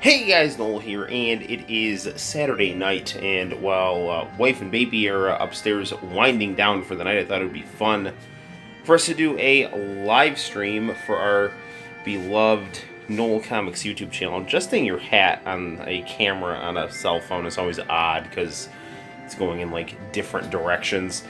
Hey guys, Noel here, and it is Saturday night, and while wife and baby are upstairs winding down for the night, I thought it would be fun for us to do a live stream for our beloved Noel ComiX YouTube channel. Adjusting your hat on a camera on a cell phone is always odd because it's going in like different directions.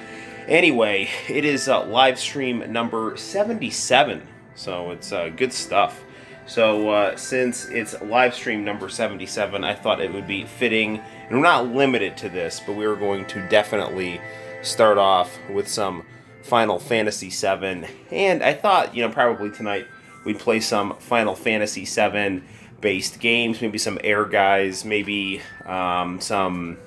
Anyway, it is live stream number 77, so it's good stuff. So since it's live stream number 77, I thought it would be fitting, and we're not limited to this, but we are going to definitely start off with some Final Fantasy VII, and I thought, probably tonight we'd play some Final Fantasy VII based games, maybe some Air Guys, maybe some,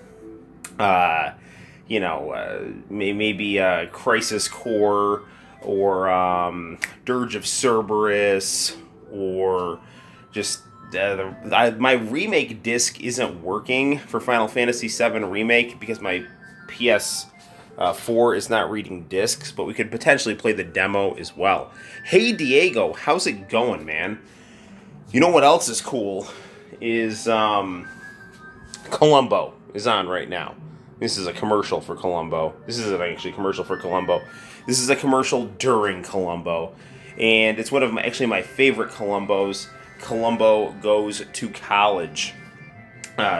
maybe Crisis Core, or Dirge of Cerberus, or just my remake disc isn't working for Final Fantasy VII Remake because my PS4 is not reading discs, but we could potentially play the demo as well. Hey Diego, how's it going, man? You know what else is cool is Columbo is on right now. This is a commercial for Columbo. This isn't actually a commercial for Columbo. This is a commercial during Columbo. And it's one of my favorite Columbos. Columbo goes to college.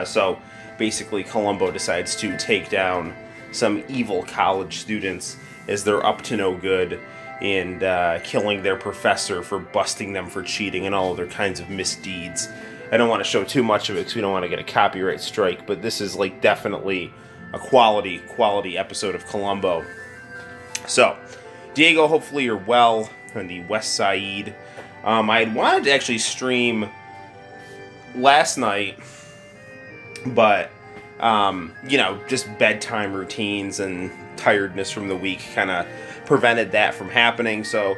So basically Columbo decides to take down some evil college students as they're up to no good and killing their professor for busting them for cheating and all other kinds of misdeeds. I don't want to show too much of it because we don't want to get a copyright strike, but this is like definitely a quality episode of Columbo. So, Diego, hopefully you're well on the West Side. I had wanted to actually stream last night, but just bedtime routines and tiredness from the week kind of prevented that from happening. So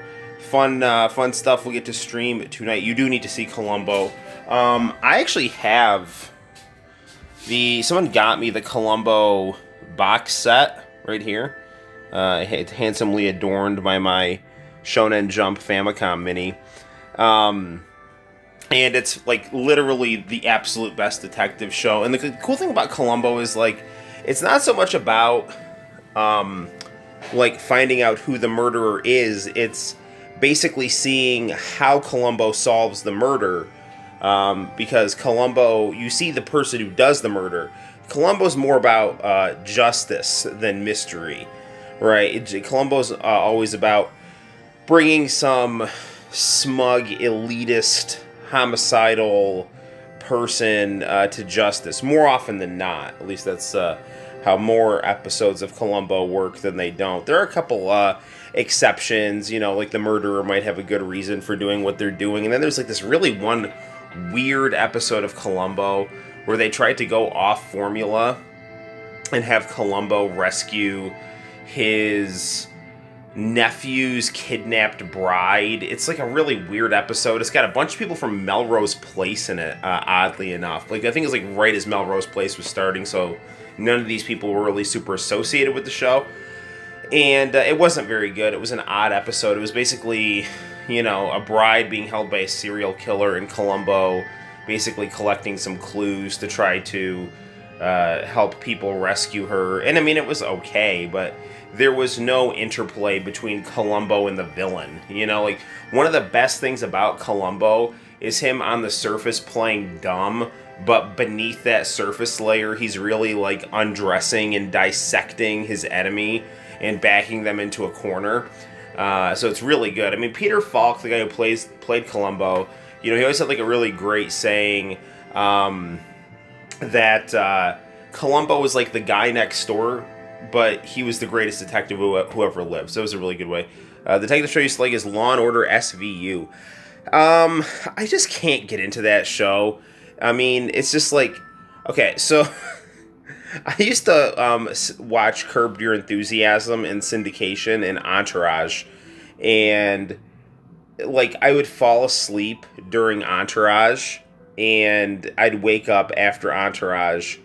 fun stuff we'll get to stream tonight. You do need to see Columbo. I actually have someone got me the Columbo box set right here. It's handsomely adorned by my Shonen Jump Famicom Mini. And it's like literally the absolute best detective show. And the cool thing about Columbo is like it's not so much about finding out who the murderer is. It's basically seeing how Columbo solves the murder. Because Columbo, you see the person who does the murder. Columbo's more about justice than mystery, right? Columbo's always about bringing some smug, elitist, homicidal person to justice, more often than not. At least that's how more episodes of Columbo work than they don't. There are a couple exceptions, like the murderer might have a good reason for doing what they're doing, and then there's like this really one weird episode of Columbo where they tried to go off formula and have Columbo rescue his nephew's kidnapped bride. It's like a really weird episode. It's got a bunch of people from Melrose Place in it, oddly enough. Like I think it's like right as Melrose Place was starting, so none of these people were really super associated with the show. And it wasn't very good. It was an odd episode. It was basically, a bride being held by a serial killer and Columbo basically collecting some clues to try to help people rescue her. And I mean, it was okay, but there was no interplay between Columbo and the villain. Like one of the best things about Columbo is him on the surface playing dumb, but beneath that surface layer, he's really like undressing and dissecting his enemy and backing them into a corner. So it's really good. I mean, Peter Falk, the guy who played Columbo, he always had like a really great saying that Columbo was like the guy next door, but he was the greatest detective who ever lived. So it was a really good way. The detective show used to like is Law and Order SVU. I just can't get into that show. I mean, it's just like, okay, so I used to watch Curb Your Enthusiasm and Syndication and Entourage, and like I would fall asleep during Entourage, and I'd wake up after Entourage,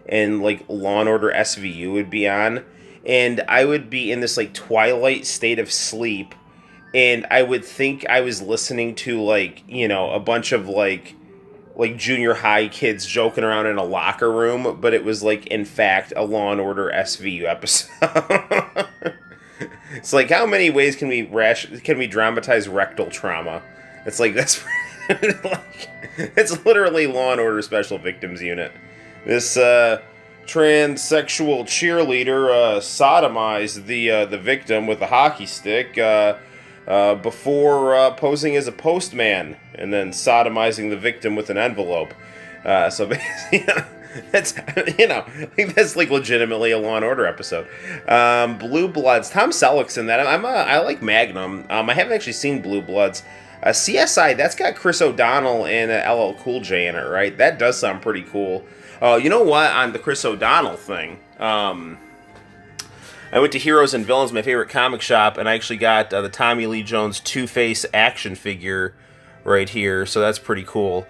and like Law and Order SVU would be on, and I would be in this like twilight state of sleep, and I would think I was listening to like, a bunch of like like junior high kids joking around in a locker room, but it was like in fact a Law and Order SVU episode. It's like, how many ways can we dramatize rectal trauma? It's like that's like, it's literally Law and Order Special Victims Unit. This transsexual cheerleader sodomized the victim with a hockey stick before posing as a postman, and then sodomizing the victim with an envelope. So basically, that's that's like legitimately a Law and Order episode. Blue Bloods. Tom Selleck's in that. I like Magnum. I haven't actually seen Blue Bloods. CSI. That's got Chris O'Donnell and LL Cool J in it, right? That does sound pretty cool. You know what? On the Chris O'Donnell thing, I went to Heroes and Villains, my favorite comic shop, and I actually got the Tommy Lee Jones Two-Face action figure right here, so that's pretty cool.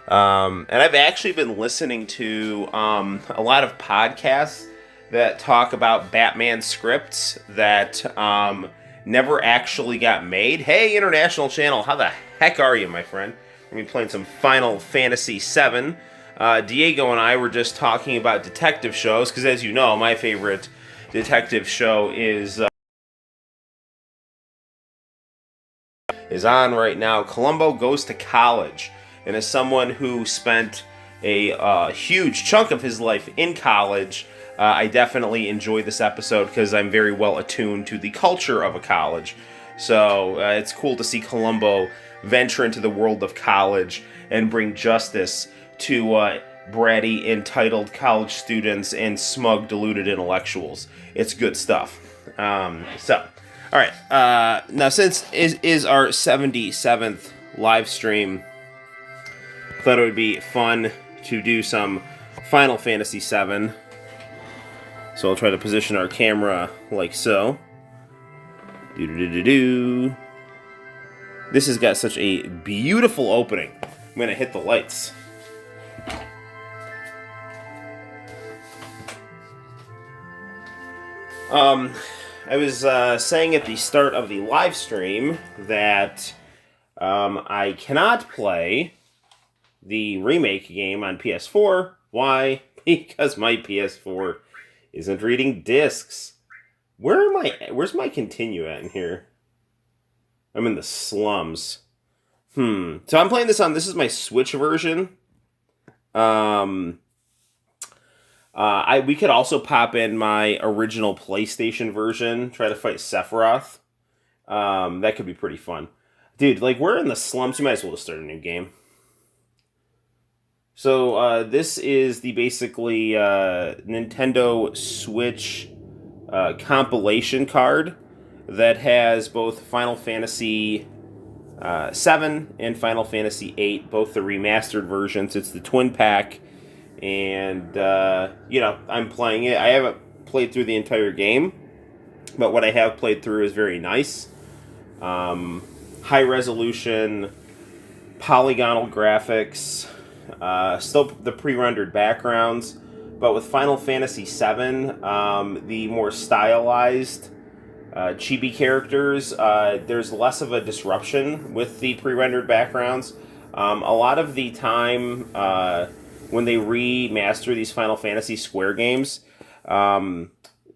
And I've actually been listening to a lot of podcasts that talk about Batman scripts that never actually got made. Hey, International Channel, how the heck are you, my friend? We're going to be playing some Final Fantasy VII. Diego and I were just talking about detective shows, because as you know, my favorite detective show is on right now. Columbo Goes to College. And as someone who spent a huge chunk of his life in college, I definitely enjoy this episode because I'm very well attuned to the culture of a college. So it's cool to see Columbo venture into the world of college and bring justice to bratty, entitled college students and smug, deluded intellectuals. It's good stuff. All right. Now, since it is our 77th live stream, I thought it would be fun to do some Final Fantasy VII. So I'll try to position our camera like so. This has got such a beautiful opening. I'm going to hit the lights. I was saying at the start of the live stream that I cannot play the remake game on PS4. Why? Because my PS4 isn't reading discs. Where's my continue at in here? I'm in the slums. So I'm playing this is my Switch version. We could also pop in my original PlayStation version, try to fight Sephiroth. That could be pretty fun. Dude, like, we're in the slums, you might as well just start a new game. So, this is the basically Nintendo Switch compilation card that has both Final Fantasy 7 and Final Fantasy 8, both the remastered versions. It's the twin pack, and, I'm playing it. I haven't played through the entire game, but what I have played through is very nice. High resolution, polygonal graphics, still the pre-rendered backgrounds, but with Final Fantasy VII, the more stylized chibi characters, there's less of a disruption with the pre-rendered backgrounds. A lot of the time, when they remaster these Final Fantasy Square games,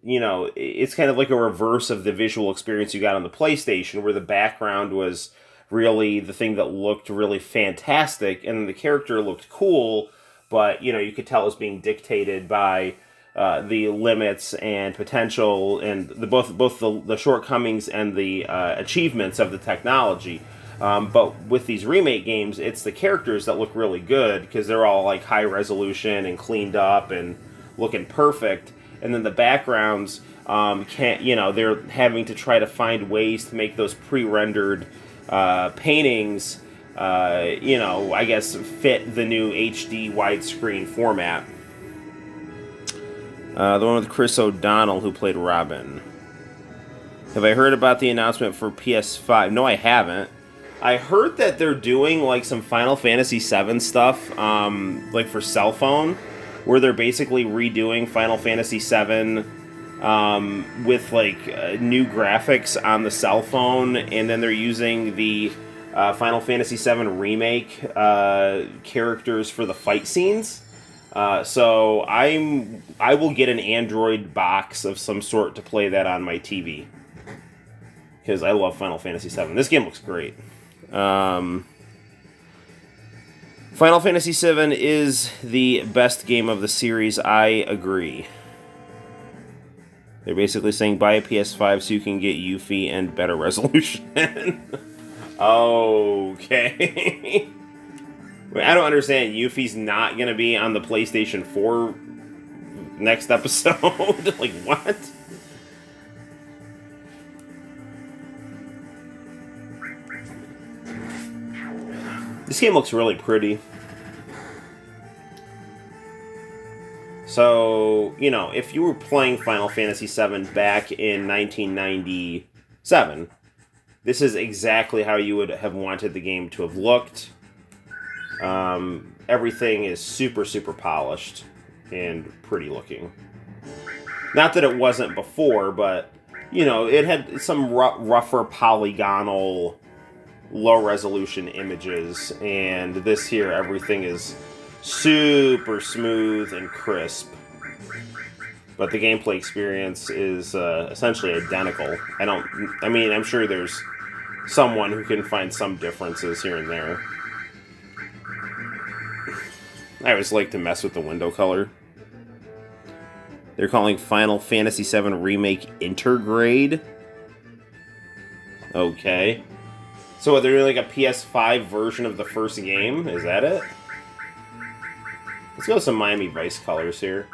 it's kind of like a reverse of the visual experience you got on the PlayStation, where the background was really the thing that looked really fantastic, and the character looked cool, but, you could tell it was being dictated by the limits and potential and both the shortcomings and the achievements of the technology. But with these remake games, it's the characters that look really good because they're all like high resolution and cleaned up and looking perfect. And then the backgrounds they're having to try to find ways to make those pre-rendered paintings, I guess fit the new HD widescreen format. The one with Chris O'Donnell, who played Robin. Have I heard about the announcement for PS5? No, I haven't. I heard that they're doing like some Final Fantasy VII stuff, like for cell phone, where they're basically redoing Final Fantasy VII with like new graphics on the cell phone, and then they're using the Final Fantasy VII Remake characters for the fight scenes. So I will get an Android box of some sort to play that on my TV. Because I love Final Fantasy VII. This game looks great. Final Fantasy VII is the best game of the series. I agree. They're basically saying buy a PS5 so you can get Yuffie and better resolution. Okay. Wait, I don't understand. Yuffie's not going to be on the PlayStation 4 next episode? Like, what? This game looks really pretty. So, you know, if you were playing Final Fantasy VII back in 1997, this is exactly how you would have wanted the game to have looked. Everything is super, super polished and pretty looking. Not that it wasn't before, but, you know, it had some rougher polygonal, low-resolution images, and this here, everything is super smooth and crisp. But the gameplay experience is essentially identical. I'm sure there's someone who can find some differences here and there. I always like to mess with the window color. They're calling Final Fantasy VII Remake Intergrade. Okay. So they're doing like a PS5 version of the first game? Is that it? Let's go with some Miami Vice colors here.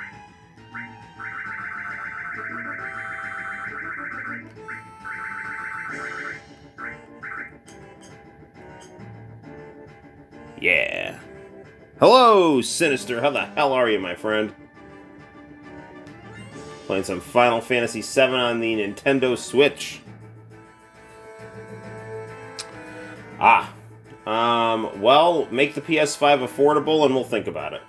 Yeah. Hello, Sinister. How the hell are you, my friend? Playing some Final Fantasy VII on the Nintendo Switch. Well, make the PS5 affordable and we'll think about it.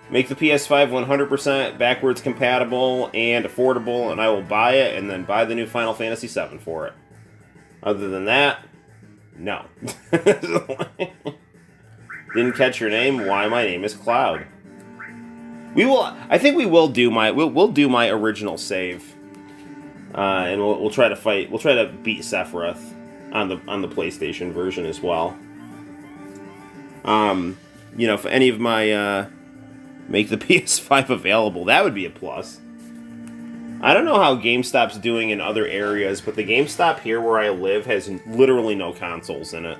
Make the PS5 100% backwards compatible and affordable, and I will buy it and then buy the new Final Fantasy VII for it. Other than that, no. Didn't catch your name? Why, my name is Cloud. I think we'll do my original save, and we'll try to fight. We'll try to beat Sephiroth on the PlayStation version as well. You know, if any of my make the PS5 available, that would be a plus. I don't know how GameStop's doing in other areas, but the GameStop here where I live has literally no consoles in it.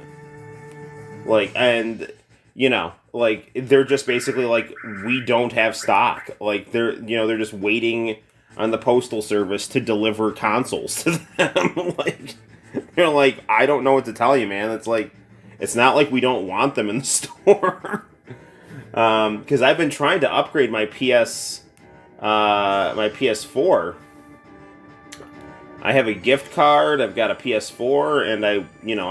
Like, and you know, like, they're just basically like, we don't have stock. Like, they're just waiting on the postal service to deliver consoles to them. Like, they're like, I don't know what to tell you, man. It's like, it's not like we don't want them in the store. Because I've been trying to upgrade my PS4. I have a gift card, I've got a PS4, and I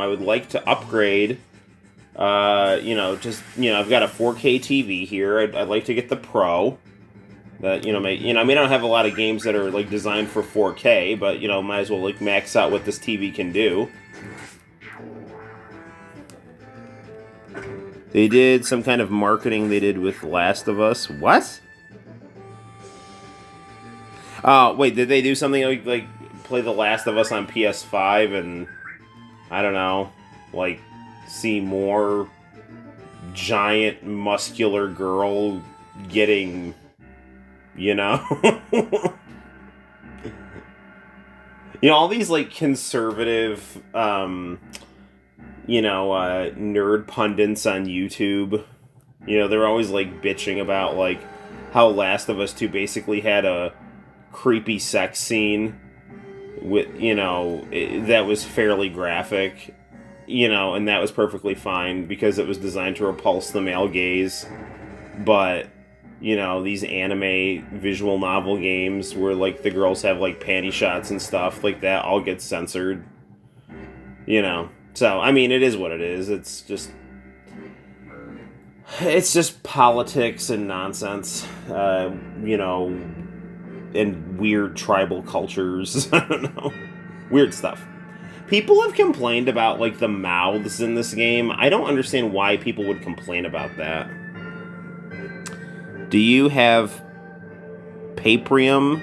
would like to upgrade. I've got a 4K TV here. I'd like to get the Pro. That I don't have a lot of games that are like designed for 4K, but might as well like max out what this TV can do. They did some kind of marketing they did with Last of Us. What? Oh, wait, did they do something like play The Last of Us on PS5 and I don't know, like see more giant muscular girl getting, all these like conservative nerd pundits on YouTube, they're always like bitching about like how Last of Us 2 basically had a creepy sex scene with, that was fairly graphic, and that was perfectly fine because it was designed to repulse the male gaze. But, these anime visual novel games where like the girls have like panty shots and stuff like that all get censored, So, I mean, it is what it is. It's just politics and nonsense, and weird tribal cultures. I don't know. Weird stuff. People have complained about, like, the mouths in this game. I don't understand why people would complain about that. Do you have Paprium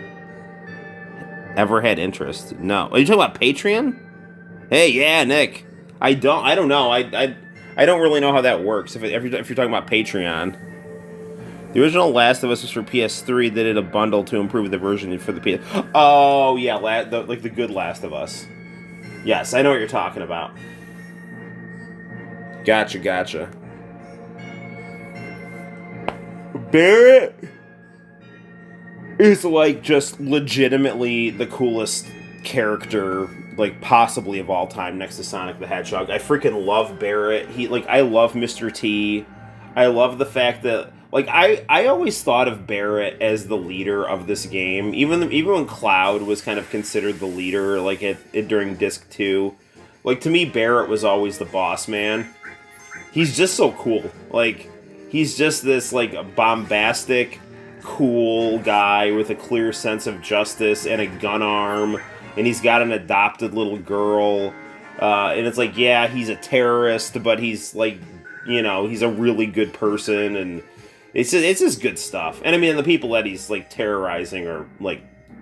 ever had interest? No. Are you talking about Patreon? Hey, yeah, Nick. I don't know. I don't really know how that works. If you're talking about Patreon. The original Last of Us was for PS3. They did a bundle to improve the version for the PS. Oh, yeah, like the good Last of Us. Yes, I know what you're talking about. Gotcha. Barrett is, like, just legitimately the coolest character, like, possibly of all time, next to Sonic the Hedgehog. I freaking love Barrett. I love Mr. T. I love the fact that, like, I always thought of Barrett as the leader of this game. Even when Cloud was kind of considered the leader, like, during Disc 2. Like, to me, Barrett was always the boss man. He's just so cool. Like, he's just this, like, bombastic, cool guy with a clear sense of justice and a gun arm. And he's got an adopted little girl. And it's like, yeah, he's a terrorist, but he's, like, you know, he's a really good person. And it's just good stuff. And I mean, the people that he's, like, terrorizing are, like,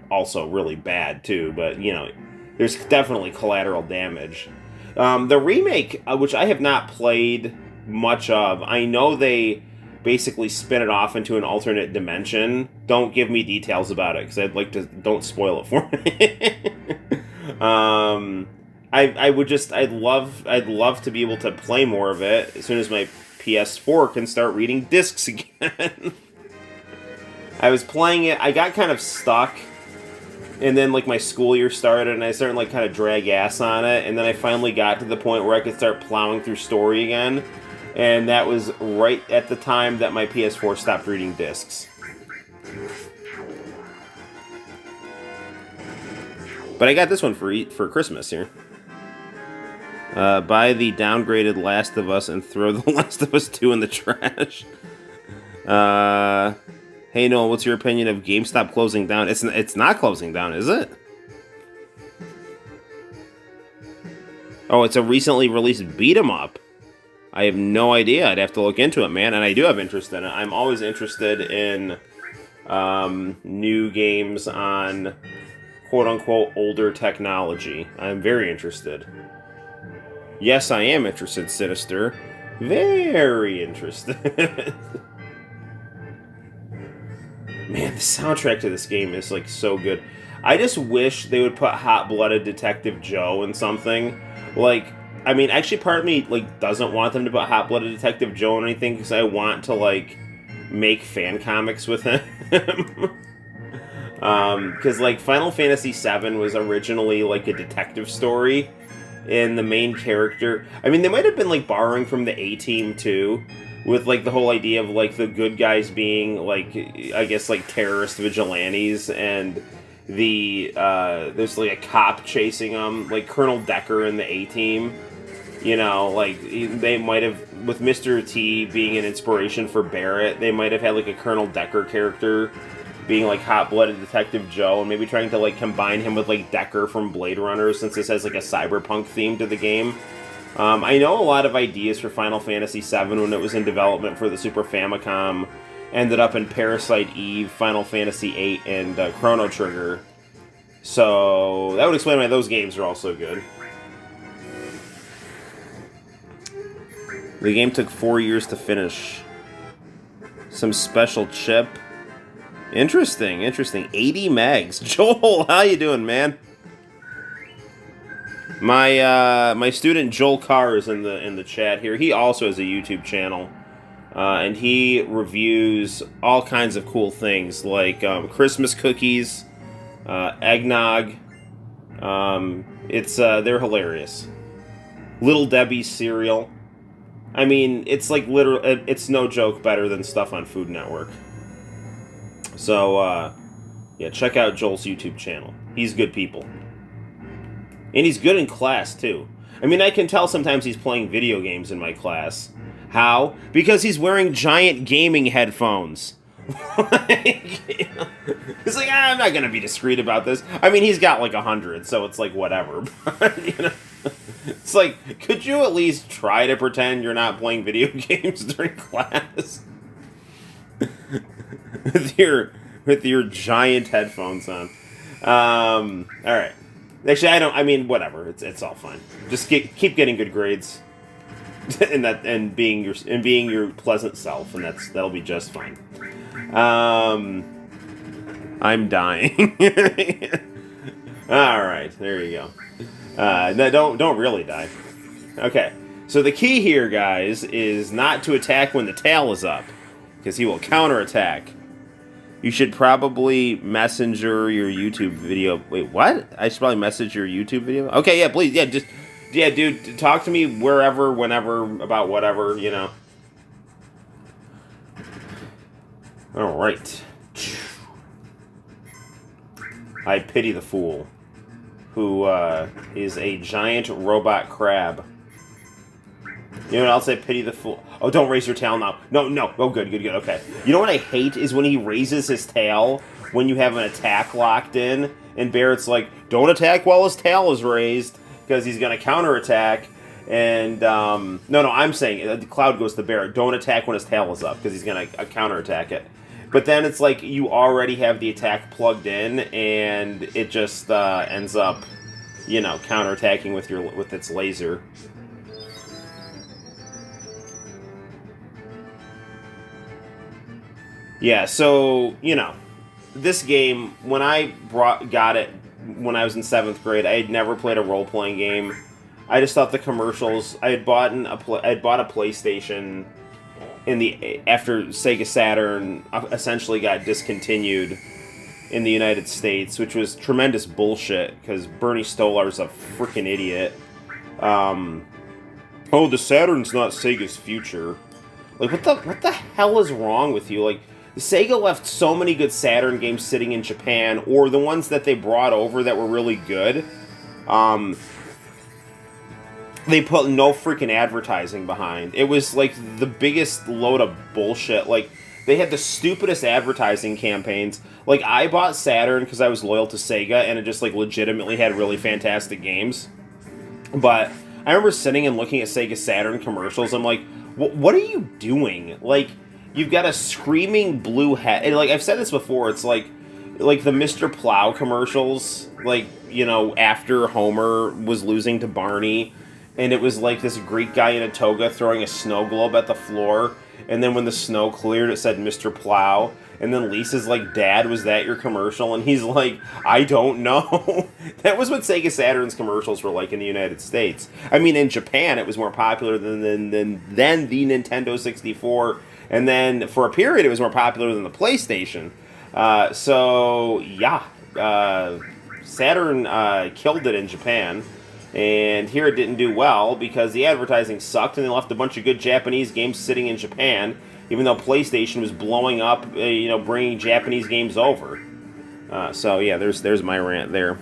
also really bad, too. But, you know, there's definitely collateral damage. The remake, which I have not played much of, I know they basically spin it off into an alternate dimension. Don't give me details about it, because I'd like to... Don't spoil it for me. I'd love to be able to play more of it as soon as my PS4 can start reading discs again. I was playing it, I got kind of stuck, and then, like, my school year started, and I started, like, kind of drag ass on it, and then I finally got to the point where I could start plowing through story again, and that was right at the time that my PS4 stopped reading discs. But I got this one for Christmas here. Buy the downgraded Last of Us and throw the Last of Us 2 in the trash. Hey, Noel, what's your opinion of GameStop closing down? It's not closing down, is it? Oh, it's a recently released beat-em-up. I have no idea. I'd have to look into it, man. And I do have interest in it. I'm always interested in new games on quote-unquote older technology. I'm very interested. Yes, I am interested, Sinister. Very interested. Man, the soundtrack to this game is, like, so good. I just wish they would put Hot-Blooded Detective Joe in something. Like, I mean, actually part of me, like, doesn't want them to put Hot-Blooded Detective Joe in anything, because I want to, like, make fan comics with him. Because, like, Final Fantasy VII was originally, like, a detective story, and the main character... I mean, they might have been, like, borrowing from the A-Team, too, with, like, the whole idea of, like, the good guys being, like, I guess, like, terrorist vigilantes, and there's, like, a cop chasing them, like Colonel Decker in the A-Team. You know, like, they might have, with Mr. T being an inspiration for Barrett, they might have had, like, a Colonel Decker character being, like, Hot-Blooded Detective Joe, and maybe trying to, like, combine him with, like, Decker from Blade Runner, since this has, like, a cyberpunk theme to the game. I know a lot of ideas for Final Fantasy VII when it was in development for the Super Famicom ended up in Parasite Eve, Final Fantasy VIII, and Chrono Trigger. So that would explain why those games are all so good. The game took 4 years to finish. Some special chip. Interesting. 80 megs. Joel, how you doing, man? My student Joel Carr is in the chat here. He also has a YouTube channel, and he reviews all kinds of cool things like Christmas cookies, eggnog. They're hilarious. Little Debbie's cereal. I mean, it's like it's no joke better than stuff on Food Network. So yeah, check out Joel's YouTube channel. He's good people. And he's good in class, too. I mean, I can tell sometimes he's playing video games in my class. How? Because he's wearing giant gaming headphones. He's like, I'm not going to be discreet about this. I mean, he's got like 100, so it's like, whatever. But, you know. It's like, could you at least try to pretend you're not playing video games during class? with your giant headphones on. All right. Actually, I don't. I mean, whatever. It's all fine. Just keep getting good grades, and being your pleasant self, and that'll be just fine. I'm dying. All right, there you go. No, don't really die. Okay, so the key here, guys, is not to attack when the tail is up, because he will counterattack. You should probably messenger your YouTube video. Wait, what? I should probably message your YouTube video? Okay, yeah, please. Yeah, dude, talk to me wherever, whenever, about whatever, you know. Alright. I pity the fool, who is a giant robot crab. You know what else I pity the fool? Oh, don't raise your tail now. No. Oh, good. Okay. You know what I hate is when he raises his tail when you have an attack locked in, and Barrett's like, don't attack while his tail is raised, because he's going to counterattack. And, no, I'm saying, the Cloud goes to Barrett, don't attack when his tail is up, because he's going to counterattack it. But then it's like you already have the attack plugged in, and it just ends up, you know, counterattacking with its laser. Yeah, so, you know, this game, when I got it when I was in 7th grade, I had never played a role-playing game. I just thought the commercials... I had bought a PlayStation after Sega Saturn essentially got discontinued in the United States, which was tremendous bullshit, because Bernie Stolar's a freaking idiot. Oh, the Saturn's not Sega's future. Like, what the hell is wrong with you? Like, Sega left so many good Saturn games sitting in Japan, or the ones that they brought over that were really good. They put no freaking advertising behind. It was like the biggest load of bullshit. Like, they had the stupidest advertising campaigns. Like, I bought Saturn because I was loyal to Sega, and it just like legitimately had really fantastic games. But I remember sitting and looking at Sega Saturn commercials. I'm like, what are you doing? Like, you've got a screaming blue head. And like I've said this before, it's like the Mr. Plow commercials, like, you know, after Homer was losing to Barney, and it was like this Greek guy in a toga throwing a snow globe at the floor, and then when the snow cleared, it said Mr. Plow, and then Lisa's like, Dad, was that your commercial? And he's like, I don't know. That was what Sega Saturn's commercials were like in the United States. I mean, in Japan, it was more popular than the Nintendo 64, and then for a period, it was more popular than the PlayStation. So, yeah, Saturn killed it in Japan. And here it didn't do well because the advertising sucked, and they left a bunch of good Japanese games sitting in Japan, even though PlayStation was blowing up, you know, bringing Japanese games over. So yeah, there's my rant there.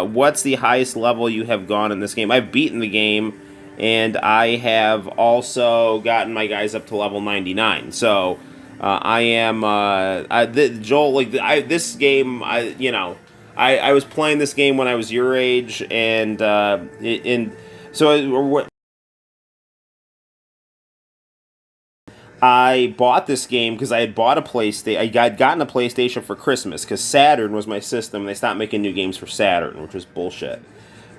What's the highest level you have gone in this game? I've beaten the game, and I have also gotten my guys up to level 99. So I am Joel. Like this game, I was playing this game when I was your age, and I bought this game because I had bought a PlayStation. I had gotten a PlayStation for Christmas because Saturn was my system, and they stopped making new games for Saturn, which was bullshit.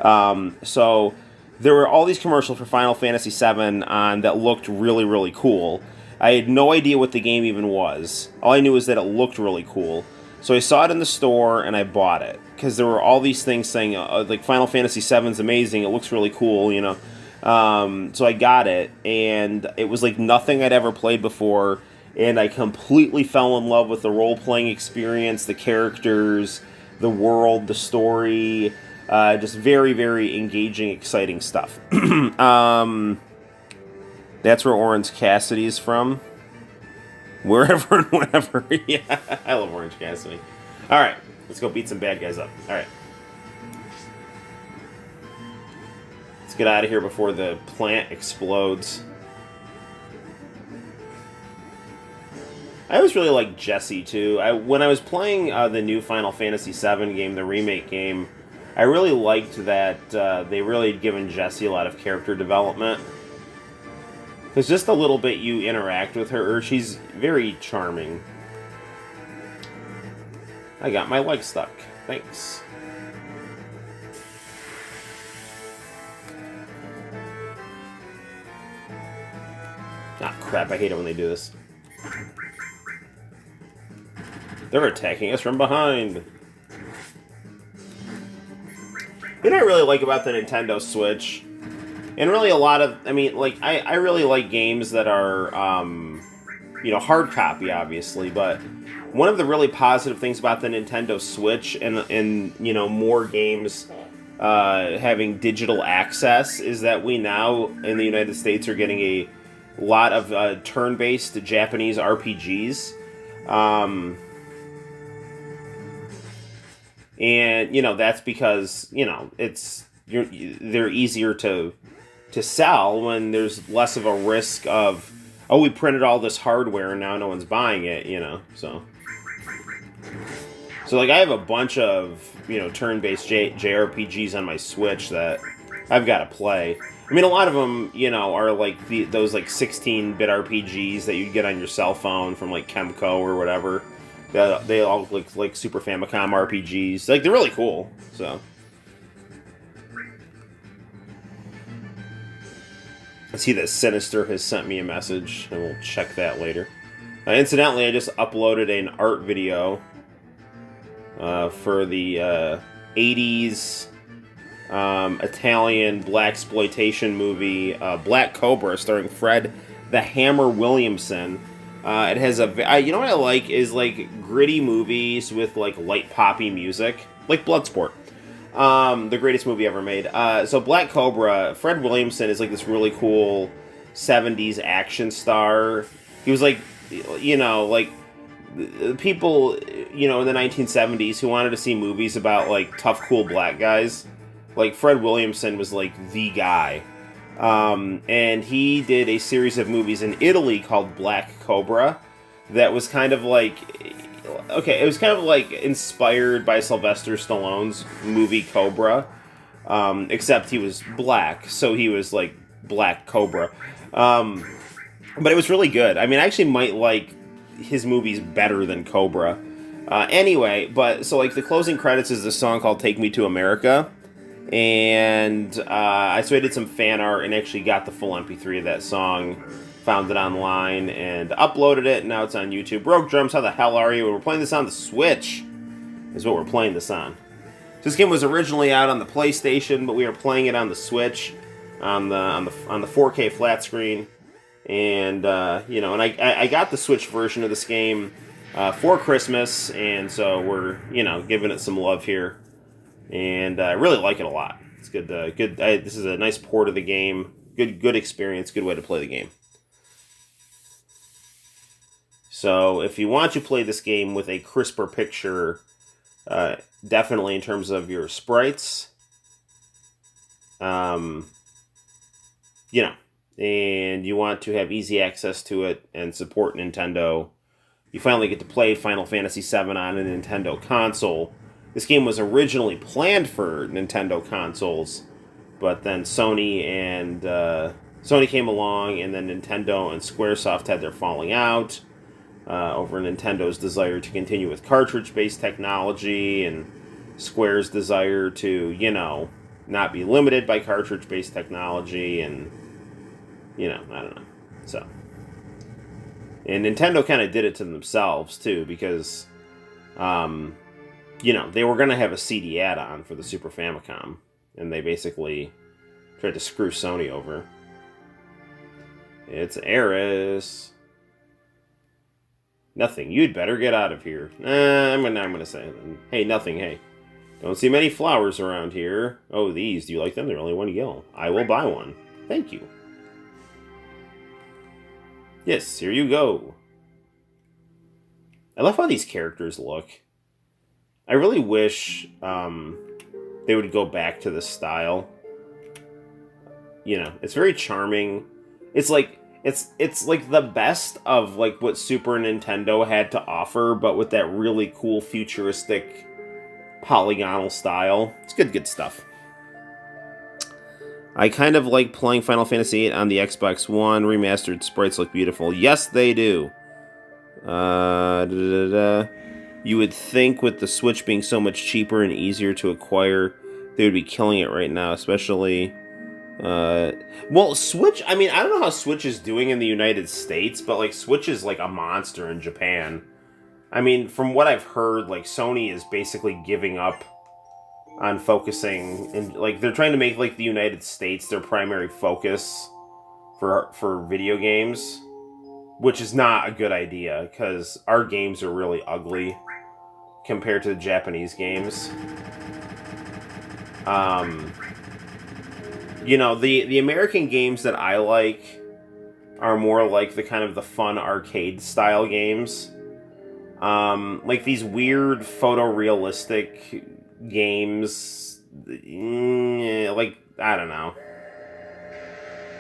So there were all these commercials for Final Fantasy VII on that looked really, really cool. I had no idea what the game even was. All I knew was that it looked really cool. So I saw it in the store, and I bought it, because there were all these things saying, like, Final Fantasy VII's amazing, it looks really cool, you know. So I got it, and it was like nothing I'd ever played before, and I completely fell in love with the role-playing experience, the characters, the world, the story, just very, very engaging, exciting stuff. That's where Orange Cassidy is from. Wherever and whenever. Yeah, I love Orange Cassidy. Alright, let's go beat some bad guys up. Alright. Let's get out of here before the plant explodes. I always really liked Jesse, too. When I was playing the new Final Fantasy VII game, the remake game, I really liked that they really had given Jessie a lot of character development. Because just a little bit you interact with her, she's very charming. I got my leg stuck. Thanks. Ah, crap, I hate it when they do this. They're attacking us from behind. You know what I really like about the Nintendo Switch? And really a lot of, I mean, like, I really like games that are, hard copy, obviously, but one of the really positive things about the Nintendo Switch and more games having digital access is that we now, in the United States, are getting a lot of turn-based Japanese RPGs. And, that's because, they're easier to sell when there's less of a risk of, we printed all this hardware and now no one's buying it, so like I have a bunch of, turn-based JRPGs on my Switch that I've got to play. I mean, a lot of them, are like those like 16-bit RPGs that you get on your cell phone from like Chemco or whatever. They all look like Super Famicom RPGs. Like, they're really cool, so. I see that Sinister has sent me a message, and we'll check that later. Incidentally, I just uploaded an art video for the 80s Italian blaxploitation movie Black Cobra, starring Fred the Hammer Williamson. It has you know what I like is like gritty movies with like light poppy music, like Bloodsport. The greatest movie ever made. So Black Cobra, Fred Williamson is like this really cool 70s action star. He was like, like people, in the 1970s who wanted to see movies about like tough, cool black guys. Like Fred Williamson was like the guy. And he did a series of movies in Italy called Black Cobra that was kind of like, it was kind of like inspired by Sylvester Stallone's movie Cobra, except he was black, so he was like Black Cobra. But it was really good. I mean, I actually might like his movies better than Cobra. Anyway, but so like the closing credits is this song called Take Me to America. And so I did some fan art and actually got the full MP3 of that song, found it online, and uploaded it, and now it's on YouTube. Rogue Drums, how the hell are you? We're playing this on the Switch, is what we're playing this on. This game was originally out on the PlayStation, but we are playing it on the Switch, on the 4K flat screen, and and I got the Switch version of this game for Christmas, and so we're giving it some love here. And I really like it a lot. It's good. This is a nice port of the game. Good experience. Good way to play the game. So if you want to play this game with a crisper picture, definitely in terms of your sprites, and you want to have easy access to it and support Nintendo, you finally get to play Final Fantasy VII on a Nintendo console. This game was originally planned for Nintendo consoles, but then Sony came along, and then Nintendo and Squaresoft had their falling out over Nintendo's desire to continue with cartridge-based technology, and Square's desire to, not be limited by cartridge-based technology, and, I don't know. So, and Nintendo kind of did it to themselves, too, because, they were going to have a CD add-on for the Super Famicom, and they basically tried to screw Sony over. It's Eris. Nothing. You'd better get out of here. I'm gonna say it. Hey, nothing. Hey, don't see many flowers around here. Oh, these. Do you like them? They're only one yellow. I will buy one. Thank you. Yes, here you go. I love how these characters look. I really wish they would go back to this style. It's very charming. It's like the best of like what Super Nintendo had to offer, but with that really cool futuristic polygonal style. It's good stuff. I kind of like playing Final Fantasy VIII on the Xbox One. Remastered sprites look beautiful. Yes, they do. You would think with the Switch being so much cheaper and easier to acquire, they would be killing it right now, especially... well, Switch, I mean, I don't know how Switch is doing in the United States, but, like, Switch is, like, a monster in Japan. I mean, from what I've heard, like, Sony is basically giving up on focusing, and, like, they're trying to make, like, the United States their primary focus for video games, which is not a good idea, because our games are really ugly compared to the Japanese games. You know, the American games that I like are more like the kind of the fun arcade style games. Like these weird photorealistic games, like, I don't know.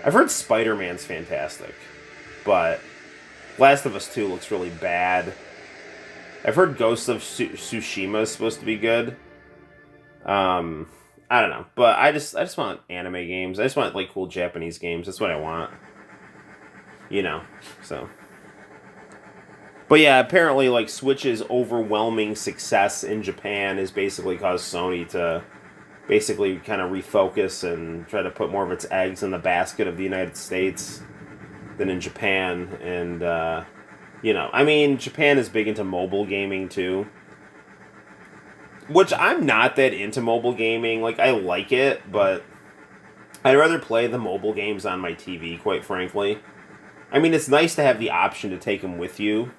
I've heard Spider-Man's fantastic, but Last of Us 2 looks really bad. I've heard Ghost of Tsushima is supposed to be good. I don't know, but I just want anime games. I just want, like, cool Japanese games. That's what I want. You know, so. But yeah, apparently, like, Switch's overwhelming success in Japan has basically caused Sony to basically kind of refocus and try to put more of its eggs in the basket of the United States than in Japan. And, you know, I mean, Japan is big into mobile gaming, too. Which I'm not that into mobile gaming. Like, I like it, but I'd rather play the mobile games on my TV, quite frankly. I mean, it's nice to have the option to take them with you.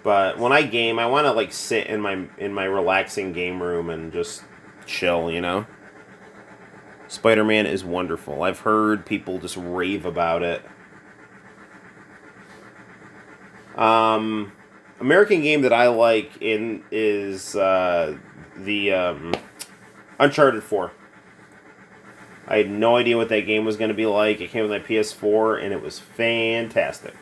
But when I game, I want to, like, sit in my relaxing game room and just chill, you know? Spider-Man is wonderful. I've heard people just rave about it. American game that I like is the Uncharted 4. I had no idea what that game was going to be like. It came with my PS4, and it was fantastic.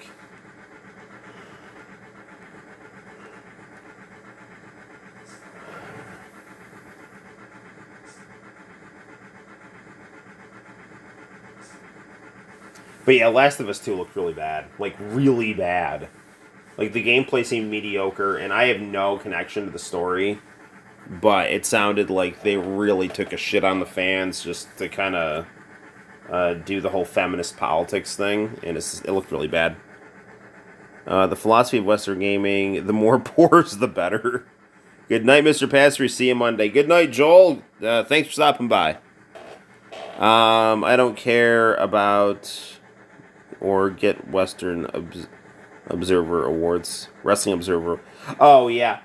But yeah, Last of Us 2 looked really bad. Like, really bad. Like, the gameplay seemed mediocre, and I have no connection to the story, but it sounded like they really took a shit on the fans just to kind of do the whole feminist politics thing, and it looked really bad. The philosophy of Western gaming, the more pores, the better. Good night, Mr. Pastor. See you Monday. Good night, Joel. Thanks for stopping by. I don't care about or get Western Observer Awards. Wrestling Observer. Oh, yeah.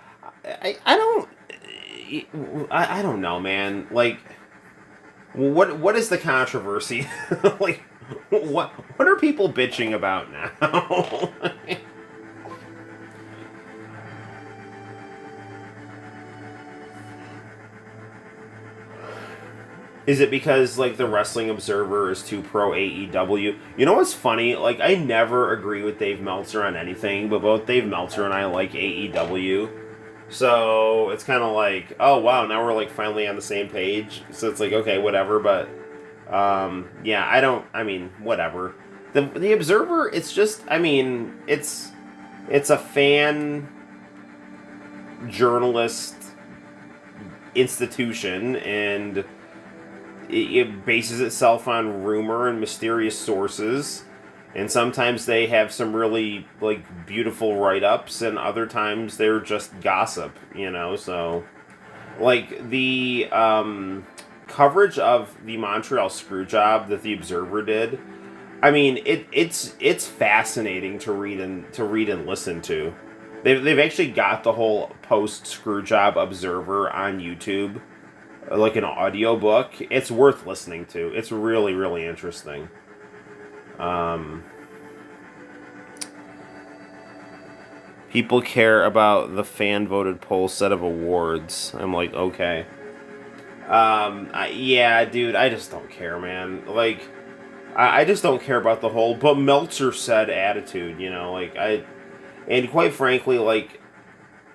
I don't know, man. Like, what is the controversy? Like, what are people bitching about now? Is it because, like, the Wrestling Observer is too pro AEW? You know what's funny? Like, I never agree with Dave Meltzer on anything, but both Dave Meltzer and I like AEW. So, it's kind of like, oh, wow, now we're, like, finally on the same page. So it's like, okay, whatever, but, yeah, I mean, whatever. The Observer, it's just, I mean, it's a fan journalist institution, and it bases itself on rumor and mysterious sources, and sometimes they have some really, like, beautiful write-ups, and other times they're just gossip, you know. So, like, the coverage of the Montreal Screwjob that the Observer did, I mean, it's fascinating to read and listen to. They've actually got the whole post Screwjob Observer on YouTube, like an audiobook. It's worth listening to. It's really, really interesting. People care about the fan-voted poll set of awards. I'm like, okay. Yeah, dude, I just don't care, man. Like, I just don't care about the whole, but Meltzer said attitude, you know, like, and quite frankly, like,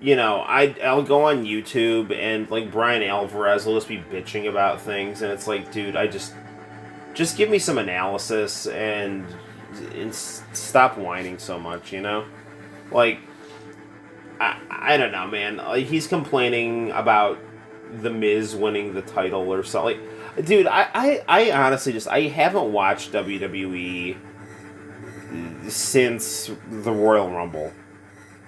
I'll go on YouTube and like Brian Alvarez will just be bitching about things, and it's like, dude, just give me some analysis and stop whining so much, Like, I don't know, man. Like, he's complaining about The Miz winning the title or something. Like, dude, I honestly I haven't watched WWE since the Royal Rumble.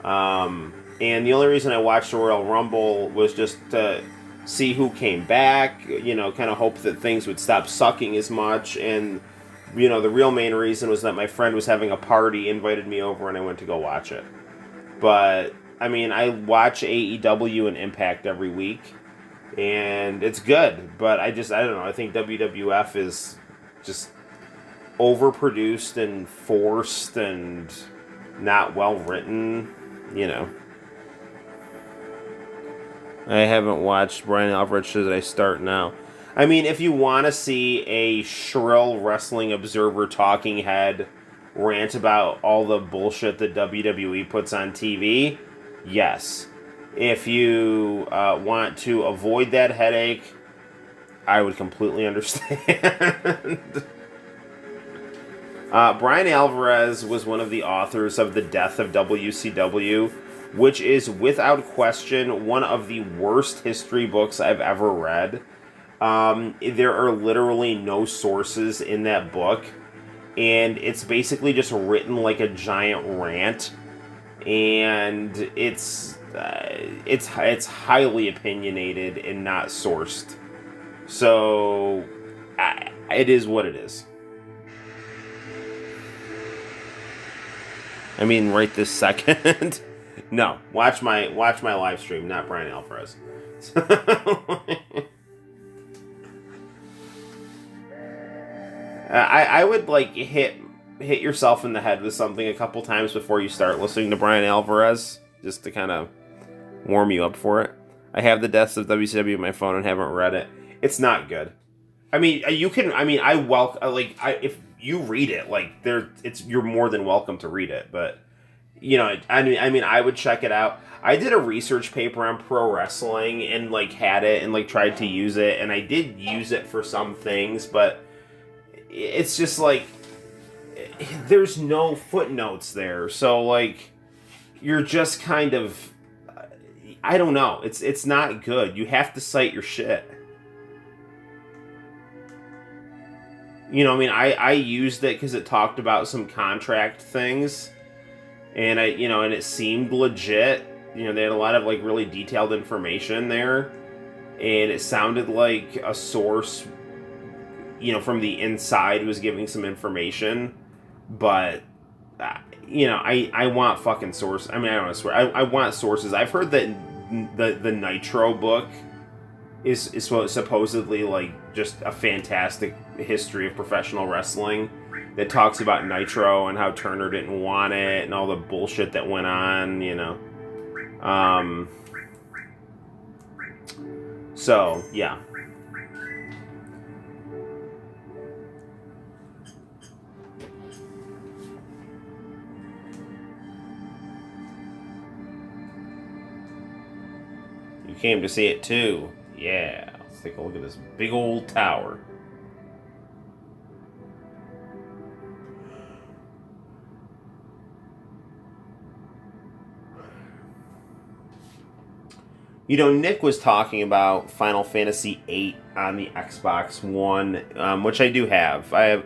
And the only reason I watched the Royal Rumble was just to see who came back, kind of hope that things would stop sucking as much. And, the real main reason was that my friend was having a party, invited me over, and I went to go watch it. But, I mean, I watch AEW and Impact every week, and it's good. But I don't know. I think WWF is just overproduced and forced and not well written, I haven't watched Brian Alvarez. Should I start now? I mean, if you want to see a shrill Wrestling Observer talking head rant about all the bullshit that WWE puts on TV, yes. If you want to avoid that headache, I would completely understand. Brian Alvarez was one of the authors of The Death of WCW, which is without question one of the worst history books I've ever read. There are literally no sources in that book, and it's basically just written like a giant rant, and it's highly opinionated and not sourced. So it is what it is. I mean, right this second. No, watch my live stream, not Brian Alvarez. I would like hit yourself in the head with something a couple times before you start listening to Brian Alvarez, just to kind of warm you up for it. I have The Deaths of WCW on my phone and haven't read it. It's not good. I mean, you can. I mean, if you read it, you're more than welcome to read it. But I would check it out. I did a research paper on pro wrestling and had it and tried to use it, and I did use it for some things, but it's just there's no footnotes there, so you're just kind of, I don't know. It's not good. You have to cite your shit. I used it because it talked about some contract things, and and it seemed legit. They had a lot of really detailed information there, and it sounded like a source, from the inside was giving some information, but I want fucking source. I mean, I don't want to swear. I want sources. I've heard that the Nitro book is supposedly just a fantastic history of professional wrestling that talks about Nitro and how Turner didn't want it and all the bullshit that went on, So, yeah. You came to see it too. Yeah. Let's take a look at this big old tower. Nick was talking about Final Fantasy VIII on the Xbox One, which I do have. I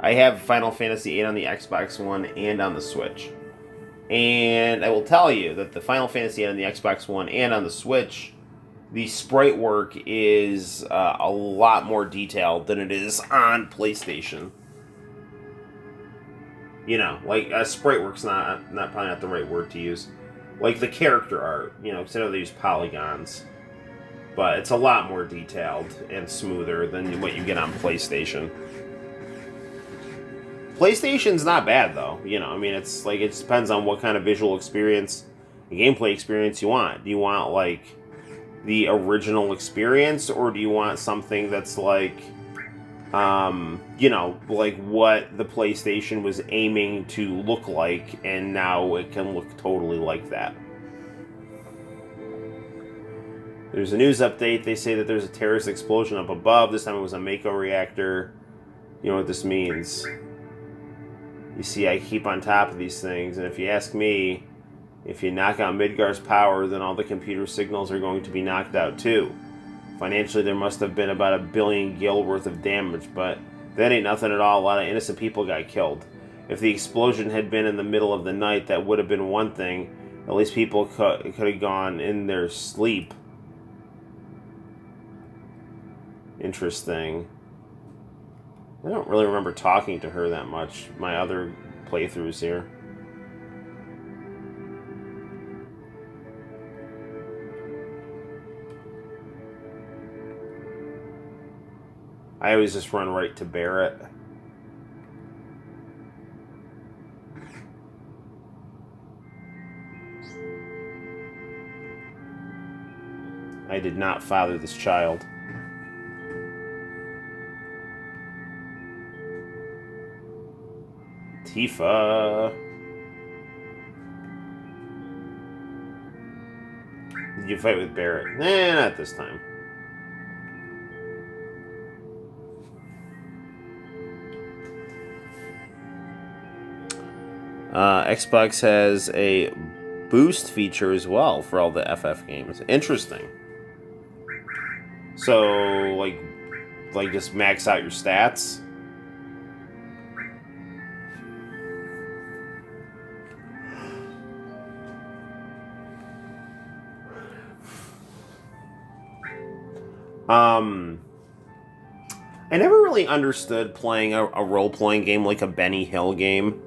have Final Fantasy VIII on the Xbox One and on the Switch. And I will tell you that the Final Fantasy VIII on the Xbox One and on the Switch, the sprite work is a lot more detailed than it is on PlayStation. Sprite work's probably not the right word to use. The character art, because I know they use polygons. But it's a lot more detailed and smoother than what you get on PlayStation. PlayStation's not bad, though. It's it just depends on what kind of visual experience, gameplay experience you want. Do you want, the original experience, or do you want something that's what the PlayStation was aiming to look like, and now it can look totally like that? There's a news update. They say that there's a terrorist explosion up above. This time it was a Mako reactor. You know what this means. You see, I keep on top of these things, and if you ask me, if you knock out Midgar's power, then all the computer signals are going to be knocked out too. Financially, there must have been about 1 billion gil worth of damage, but that ain't nothing at all. A lot of innocent people got killed. If the explosion had been in the middle of the night, that would have been one thing. At least people could have gone in their sleep. Interesting. I don't really remember talking to her that much. My other playthroughs here. I always just run right to Barrett. I did not father this child. Tifa. Did you fight with Barrett? Nah, not this time. Xbox has a boost feature as well for all the FF games. Interesting. So, like just max out your stats. I never really understood playing a role-playing game like a Benny Hill game.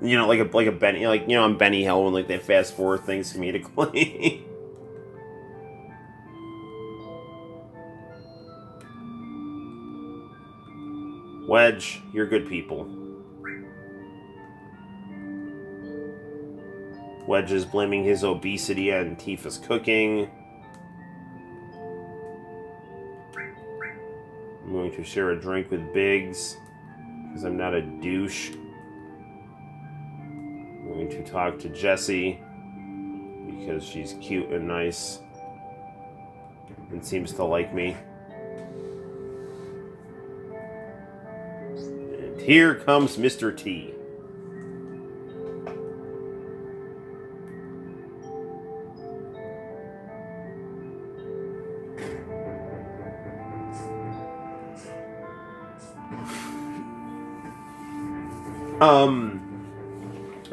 You know, like a Benny, like, you know, on Benny Hill when like they fast forward things comedically. Wedge, you're good people. Wedge is blaming his obesity on Tifa's cooking. I'm going to share a drink with Biggs, because I'm not a douche. I'm going to talk to Jessie, because she's cute and nice, and seems to like me. And here comes Mr. T.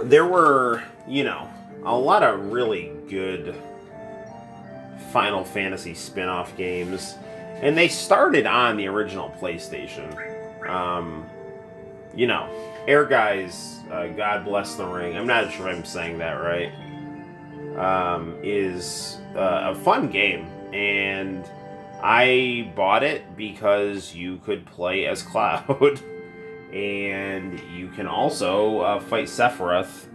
There were, you know, a lot of really good Final Fantasy spin-off games, and they started on the original PlayStation. You know, Air Guys, God Bless the Ring, I'm not sure if I'm saying that right, is a fun game, and I bought it because you could play as Cloud. And you can also fight Sephiroth.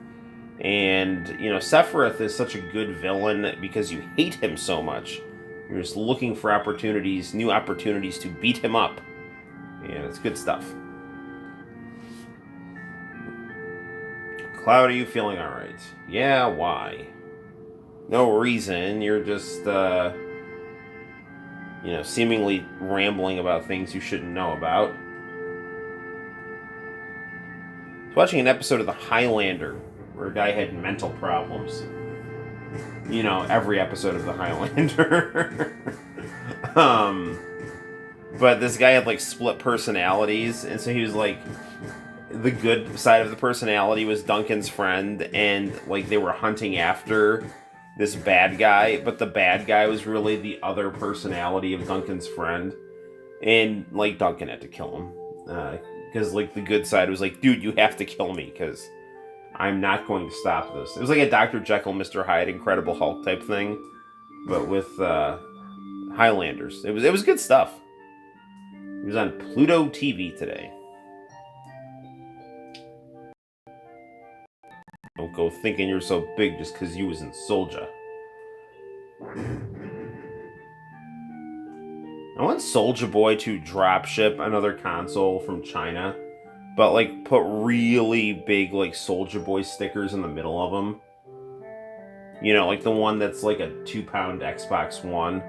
And, you know, Sephiroth is such a good villain because you hate him so much. You're just looking for opportunities, new opportunities to beat him up. And it's good stuff. Cloud, are you feeling alright? Yeah, why? No reason. You're just, you know, seemingly rambling about things you shouldn't know about. Watching an episode of The Highlander where a guy had mental problems. You know, every episode of The Highlander. But this guy had like split personalities, and so he was like, the good side of the personality was Duncan's friend, and like they were hunting after this bad guy, but the bad guy was really the other personality of Duncan's friend, and like Duncan had to kill him. Because, like, the good side was like, dude, you have to kill me, because I'm not going to stop this. It was like a Dr. Jekyll, Mr. Hyde, Incredible Hulk type thing, but with Highlanders. It was good stuff. It was on Pluto TV today. Don't go thinking you're so big just because you was in Soulja. I want Soulja Boy to dropship another console from China, but like put really big like Soulja Boy stickers in the middle of them. You know, like the one that's like a 2-pound Xbox One.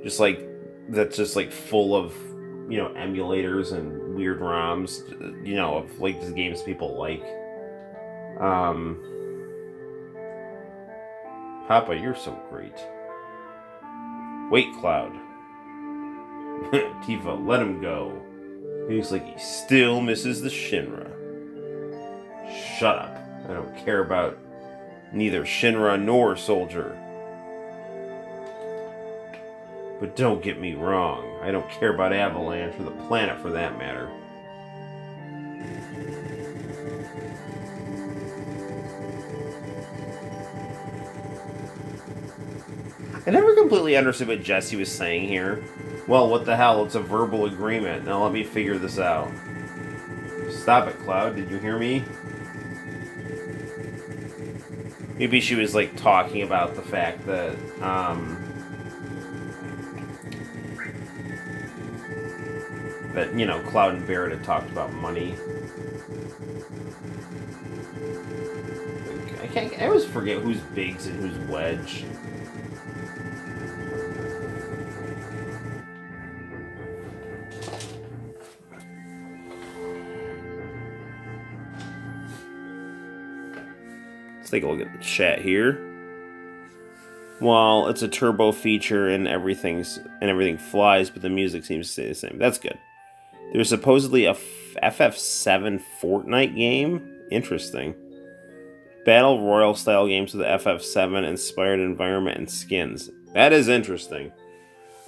Just like, that's just like full of, you know, emulators and weird ROMs, you know, of like the games people like. Papa, you're so great. Wait, Cloud. Tifa, let him go. He's like he still misses the Shinra. Shut up. I don't care about neither Shinra nor Soldier. But don't get me wrong, I don't care about Avalanche or the planet for that matter. I never completely understood what Jesse was saying here. Well, what the hell, it's a verbal agreement. Now let me figure this out. Stop it, Cloud, did you hear me? Maybe she was, like, talking about the fact that, that, you know, Cloud and Barrett had talked about money. I always forget who's Biggs and who's Wedge. Let's take a look at the chat here. Well, it's a turbo feature and everything flies, but the music seems to stay the same. That's good. There's supposedly a FF7 Fortnite game. Interesting. Battle Royale style games with the FF7 inspired environment and skins. That is interesting.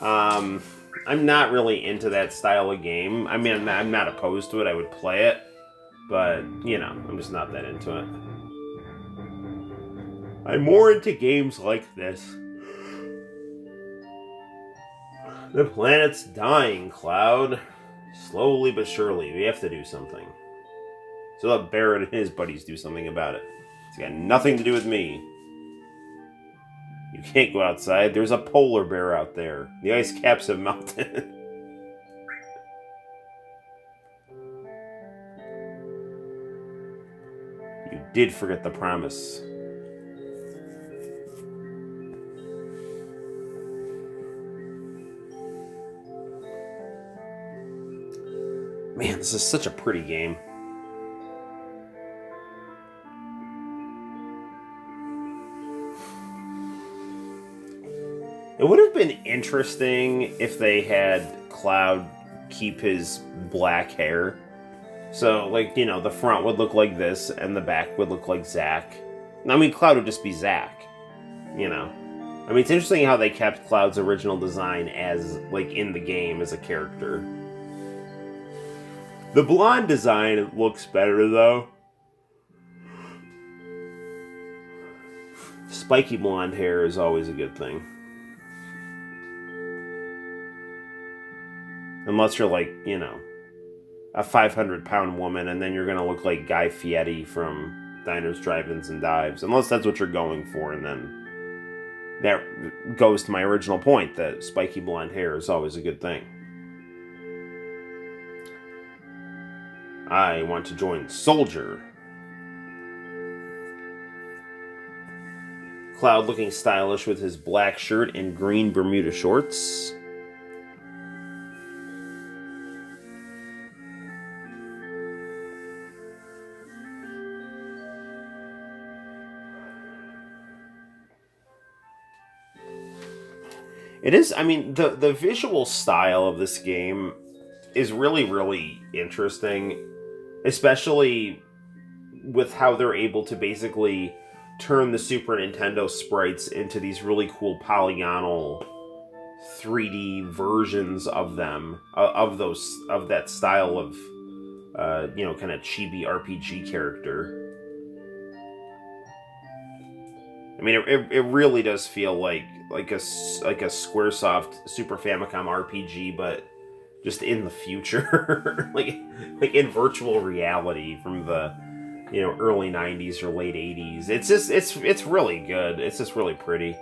I'm not really into that style of game. I mean, I'm not opposed to it. I would play it, but you know, I'm just not that into it. I'm more into games like this. The planet's dying, Cloud. Slowly but surely, we have to do something. So let Barrett and his buddies do something about it. It's got nothing to do with me. You can't go outside. There's a polar bear out there. The ice caps have melted. You did forget the promise. Man, this is such a pretty game. It would have been interesting if they had Cloud keep his black hair. So, like, you know, the front would look like this, and the back would look like Zack. I mean, Cloud would just be Zack, you know. I mean, it's interesting how they kept Cloud's original design as, like, in the game as a character. The blonde design looks better, though. Spiky blonde hair is always a good thing. Unless you're like, you know, a 500-pound woman, and then you're going to look like Guy Fieri from Diners, Drive-Ins, and Dives. Unless that's what you're going for, and then that goes to my original point, that spiky blonde hair is always a good thing. I want to join Soldier. Cloud looking stylish with his black shirt and green Bermuda shorts. It is, I mean, the visual style of this game is really, really interesting, especially with how they're able to basically turn the Super Nintendo sprites into these really cool polygonal 3D versions of them, of that style of, you know, kind of chibi RPG character. I mean, it really does feel like a SquareSoft Super Famicom RPG, but just in the future, like in virtual reality from the, you know, early 90s or late 80s. It's just it's really good. It's just really pretty.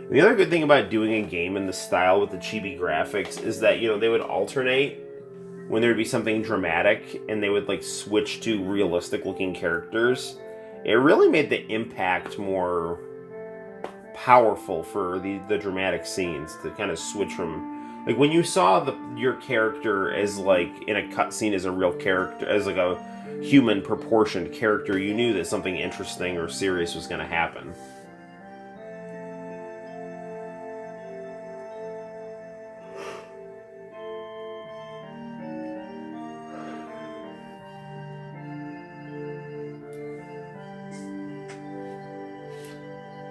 The other good thing about doing a game in this style with the chibi graphics is that, you know, they would alternate when there would be something dramatic, and they would like switch to realistic looking characters. it really made the impact more powerful for the dramatic scenes to kind of switch from, like, when you saw your character as, like, in a cutscene as a real character, as like a human proportioned character, you knew that something interesting or serious was going to happen.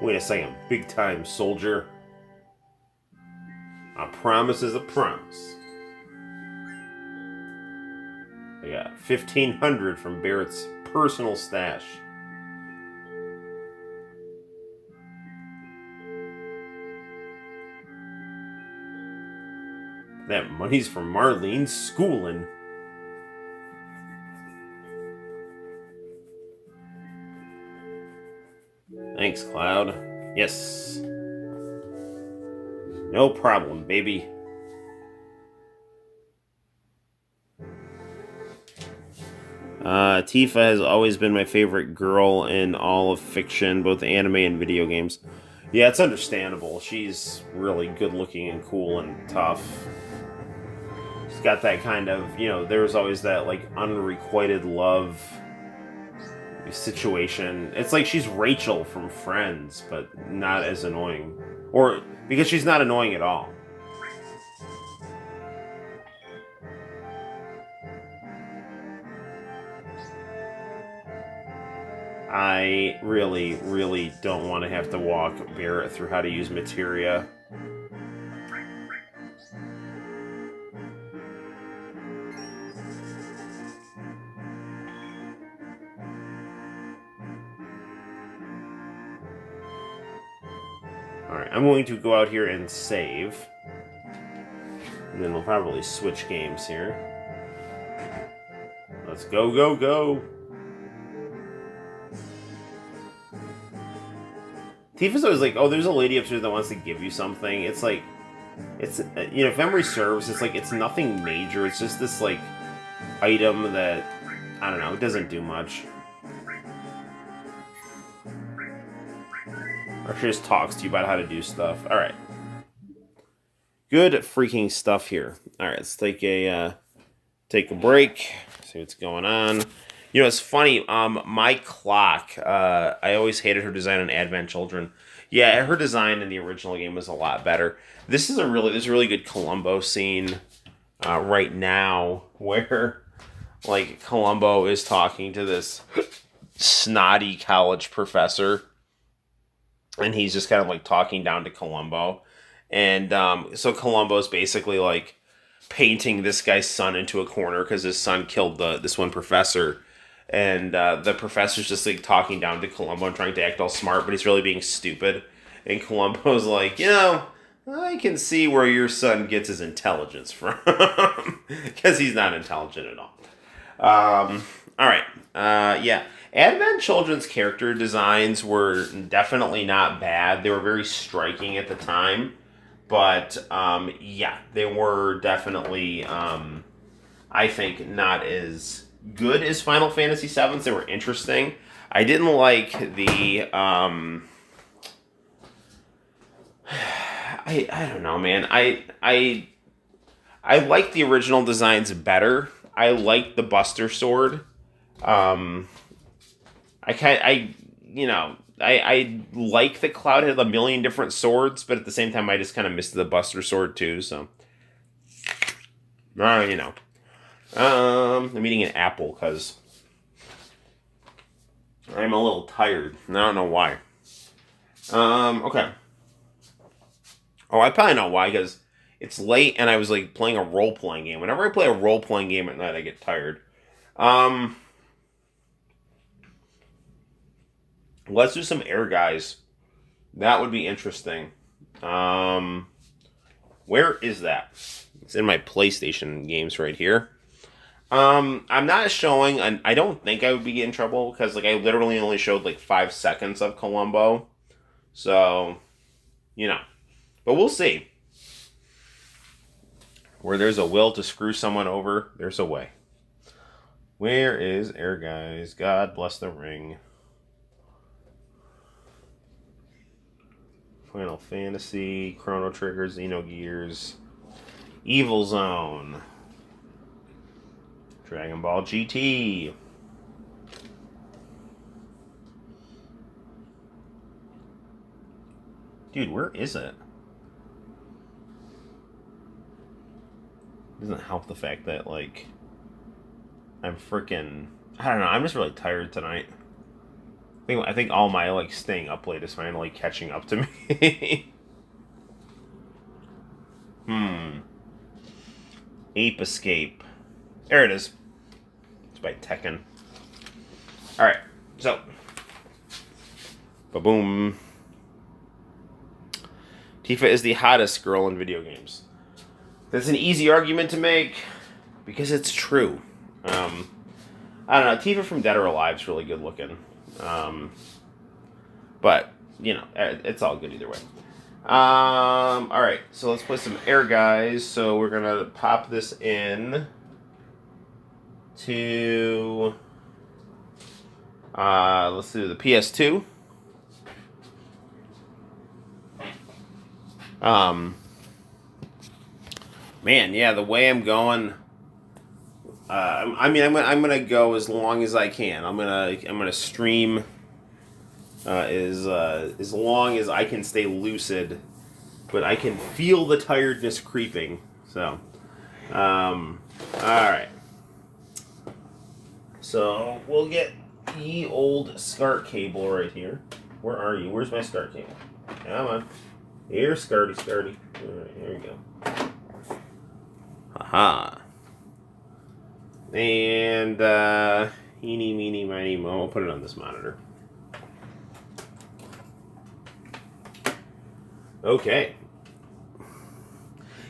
Wait a second, big time soldier. A promise is a promise. I got 1,500 from Barrett's personal stash. That money's from Marlene's schooling. Thanks, Cloud. Yes. No problem, baby. Tifa has always been my favorite girl in all of fiction, both anime and video games. Yeah, it's understandable. She's really good looking and cool and tough. She's got that kind of, there's always that, like, unrequited love situation. It's like she's Rachel from Friends, but not as annoying. Or, because she's not annoying at all. I really, really don't want to have to walk Barrett through how to use materia. Alright, I'm going to go out here and save. And then we'll probably switch games here. Let's go, go, go! Tifa's always like, oh, there's a lady upstairs that wants to give you something. It's like, if memory serves, it's like, it's nothing major. It's just this, like, item that, I don't know, it doesn't do much. Or she just talks to you about how to do stuff. Alright. Good freaking stuff here. Alright, let's take a break. See what's going on. It's funny, my clock, I always hated her design on Advent Children. Yeah, her design in the original game was a lot better. This is a really good Columbo scene right now, where, like, Columbo is talking to this snotty college professor, and he's just kind of, like, talking down to Columbo. And so Columbo's basically, like, painting this guy's son into a corner because his son killed this one professor. And the professor's just, like, talking down to Columbo and trying to act all smart, but he's really being stupid. And Columbo's like, I can see where your son gets his intelligence from. Because he's not intelligent at all. Alright. Yeah. Advent Children's character designs were definitely not bad. They were very striking at the time. But, yeah, they were definitely, I think, not as good as Final Fantasy VII's. They were interesting. I didn't like the, I don't know, man. I like the original designs better. I like the Buster Sword. I like that Cloud had a million different swords, but at the same time, I just kind of missed the Buster Sword too. So, I'm eating an apple because I'm a little tired. I don't know why. Okay. Oh, I probably know why, because it's late and I was, like, playing a role-playing game. Whenever I play a role-playing game at night, I get tired. Let's do some Air Guys. That would be interesting. Where is that? It's in my PlayStation games right here. I'm not showing, I don't think I would be in trouble, because, like, I literally only showed, like, 5 seconds of Columbo. So, but we'll see. Where there's a will to screw someone over, there's a way. Where is Air Guys? God bless the ring. Final Fantasy, Chrono Trigger, Xenogears, Evil Zone, Dragon Ball GT. Dude, where is it? Doesn't help the fact that, like, I'm freaking... I don't know, I'm just really tired tonight. I think all my, like, staying up late is finally catching up to me. Ape Escape. There it is. It's by Tekken. Alright, so. Ba-boom. Tifa is the hottest girl in video games. That's an easy argument to make, because it's true. I don't know, Tifa from Dead or Alive is really good looking. But, you know, it's all good either way. Alright, so let's play some Air Guys. So we're going to pop this in to, let's do the PS2. Man, yeah, the way I'm going, I'm gonna go as long as I can. I'm gonna stream as long as I can stay lucid, but I can feel the tiredness creeping. So, all right. So we'll get ye old SCART cable right here. Where are you? Where's my SCART cable? Come on. Here, Scarty. All right, here we go. Aha. And, eeny, meeny, miny, mo. I'll put it on this monitor. Okay.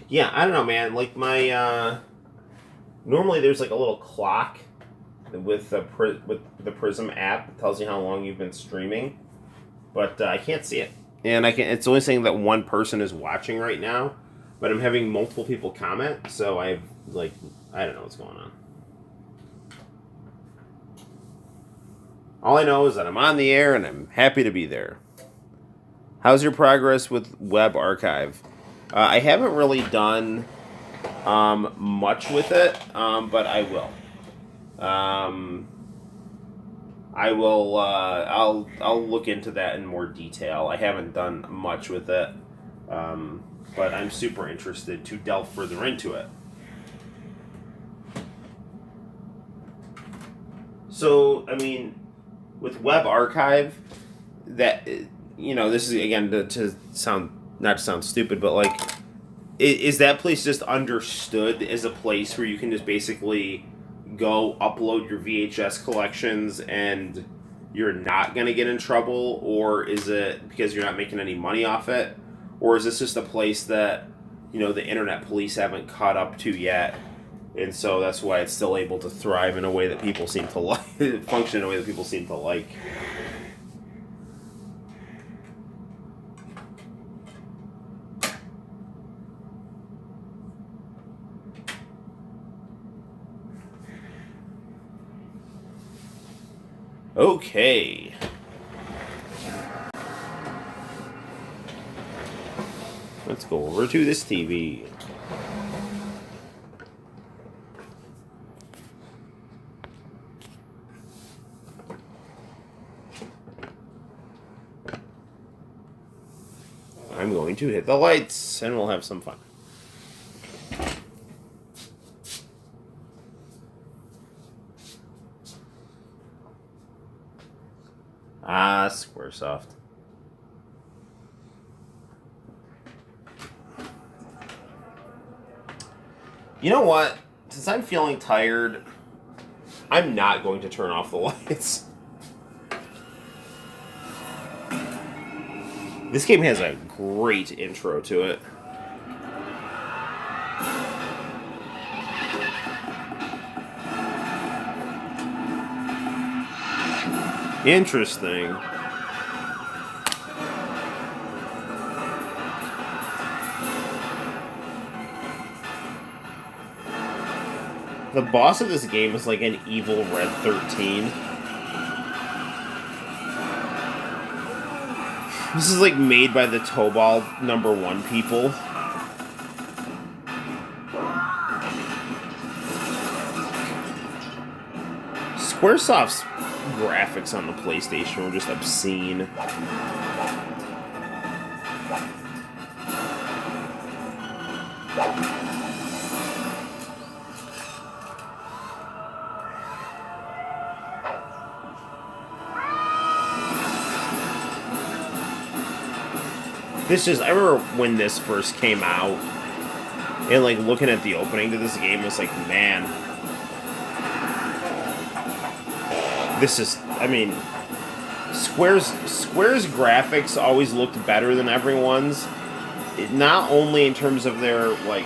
Yeah, I don't know, man. Like, my, normally there's, like, a little clock with the Prism app that tells you how long you've been streaming. But, I can't see it. And it's only saying that one person is watching right now, but I'm having multiple people comment, so I don't know what's going on. All I know is that I'm on the air and I'm happy to be there. How's your progress with Web Archive? I haven't really done much with it, but I will. I'll look into that in more detail. I haven't done much with it, but I'm super interested to delve further into it. So, I mean, with Web Archive, that, you know, this is, again, to sound, not to sound stupid, but, like, is that place just understood as a place where you can just basically go upload your VHS collections and you're not going to get in trouble? Or is it because you're not making any money off it? Or is this just a place that, you know, the internet police haven't caught up to yet, and so that's why it's still able to thrive in a way that people seem to like, function in a way that people seem to like? Okay. Let's go over to this TV. I'm going to hit the lights and we'll have some fun. Ah, Squaresoft. You know what? Since I'm feeling tired, I'm not going to turn off the lights. This game has a great intro to it. Interesting. The boss of this game is like an evil Red 13. This is like made by the Tobal #1 people. Squaresoft's graphics on the PlayStation were just obscene. I remember when this first came out, and like looking at the opening to this game, it's like, man, I mean, Square's graphics always looked better than everyone's. Not only in terms of their like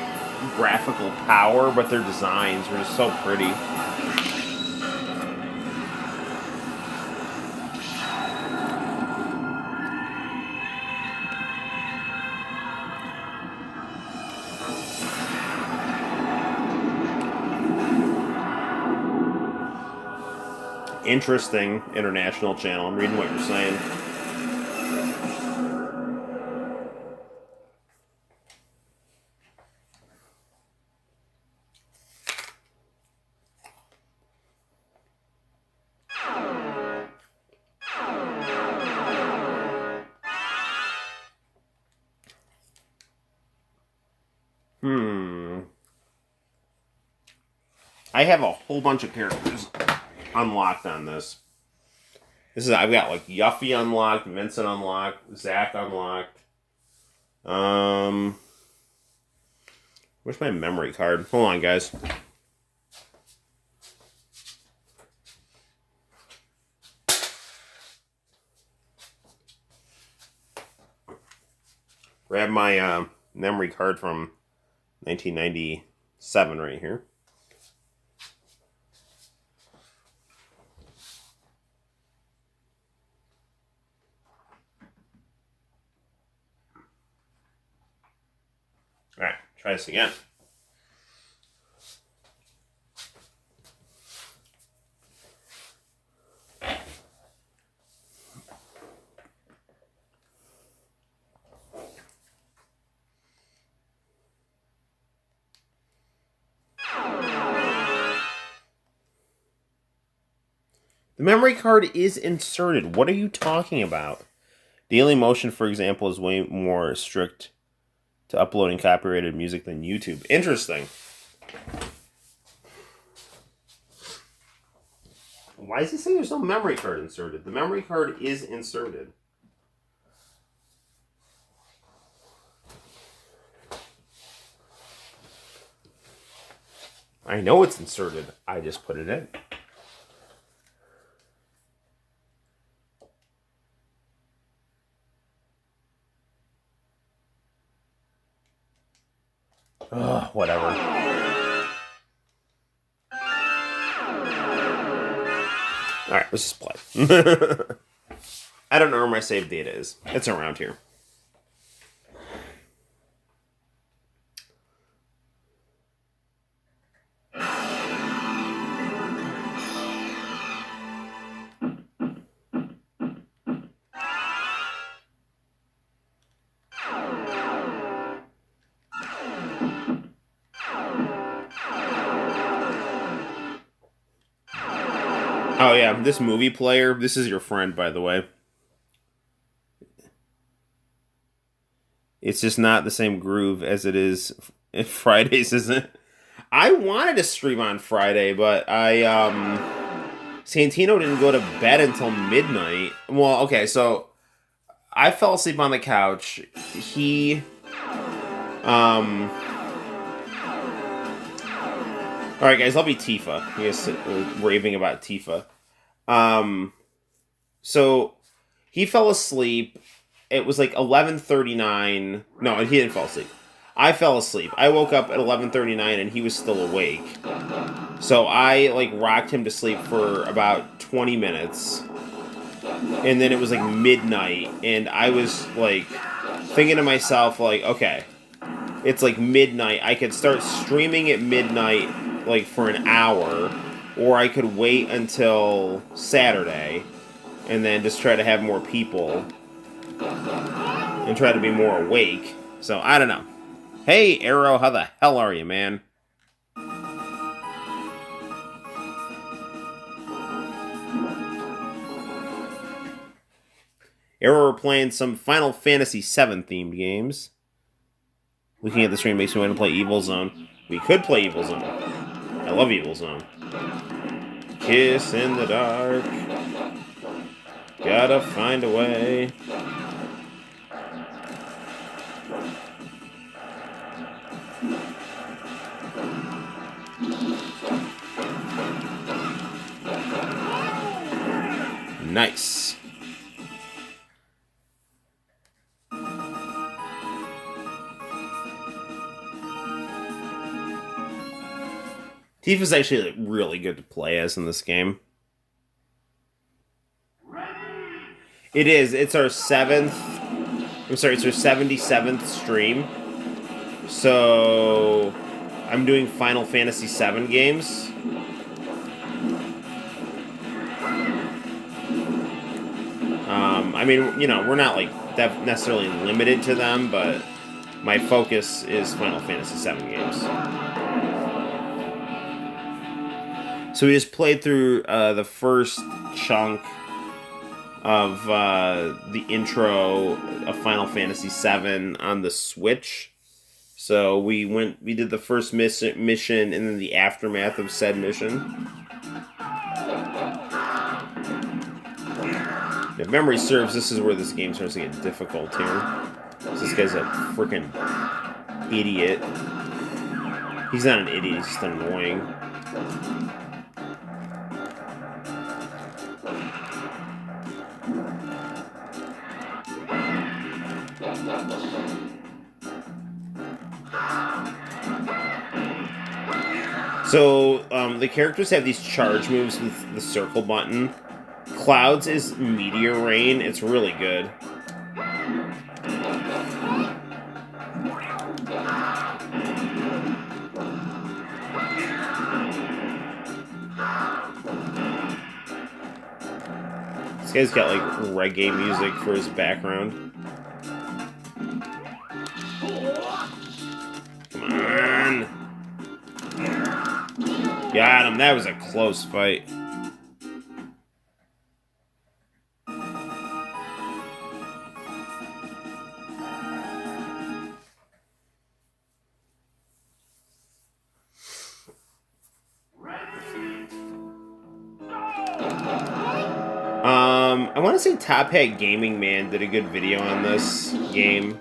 graphical power, but their designs were just so pretty. Interesting international channel. I'm reading what you're saying. I have a whole bunch of characters unlocked on this. I've got like Yuffie unlocked, Vincent unlocked, Zach unlocked. Where's my memory card? Hold on, guys. Grab my memory card from 1997 right here. Alright, try this again. The memory card is inserted. What are you talking about? Daily Motion, for example, is way more strict to uploading copyrighted music than YouTube. Interesting. Why is he saying there's no memory card inserted? The memory card is inserted. I know it's inserted. I just put it in. Ugh, whatever. Alright, let's just play. I don't know where my save data is. It's around here. Oh yeah, this movie player, this is your friend, by the way. It's just not the same groove as it is Fridays, isn't it? I wanted to stream on Friday, but Santino didn't go to bed until midnight. Well, okay, so I fell asleep on the couch. He, Alright, guys, I'll be Tifa. You guys raving about Tifa. So he fell asleep. It was like 11:39. No, he didn't fall asleep. I fell asleep. I woke up at 11:39 and he was still awake. So I like rocked him to sleep for about 20 minutes. And then it was like midnight and I was like thinking to myself like, okay, it's like midnight. I could start streaming at midnight like for an hour, or I could wait until Saturday and then just try to have more people. and try to be more awake. So, I don't know. Hey, Arrow, how the hell are you, man? Arrow, we're playing some Final Fantasy VII themed games. Looking at the screen makes me want to play Evil Zone. We could play Evil Zone. I love Evil Zone. Kiss in the dark. Gotta find a way. Nice. Tifa's actually like, really good to play as in this game. It is. It's our 77th stream. So I'm doing Final Fantasy VII games. I mean, you know, we're not like necessarily limited to them, but my focus is Final Fantasy VII games. So we just played through the first chunk of the intro of Final Fantasy VII on the Switch. So we did the first mission and then the aftermath of said mission. If memory serves, this is where this game starts to get difficult here. This guy's a freaking idiot. He's not an idiot, he's just annoying. So, the characters have these charge moves with the circle button. Clouds is Meteor Rain. It's really good. This guy's got, like, reggae music for his background. Come on! Got him. That was a close fight. I want to say Top Hat Gaming Man did a good video on this game.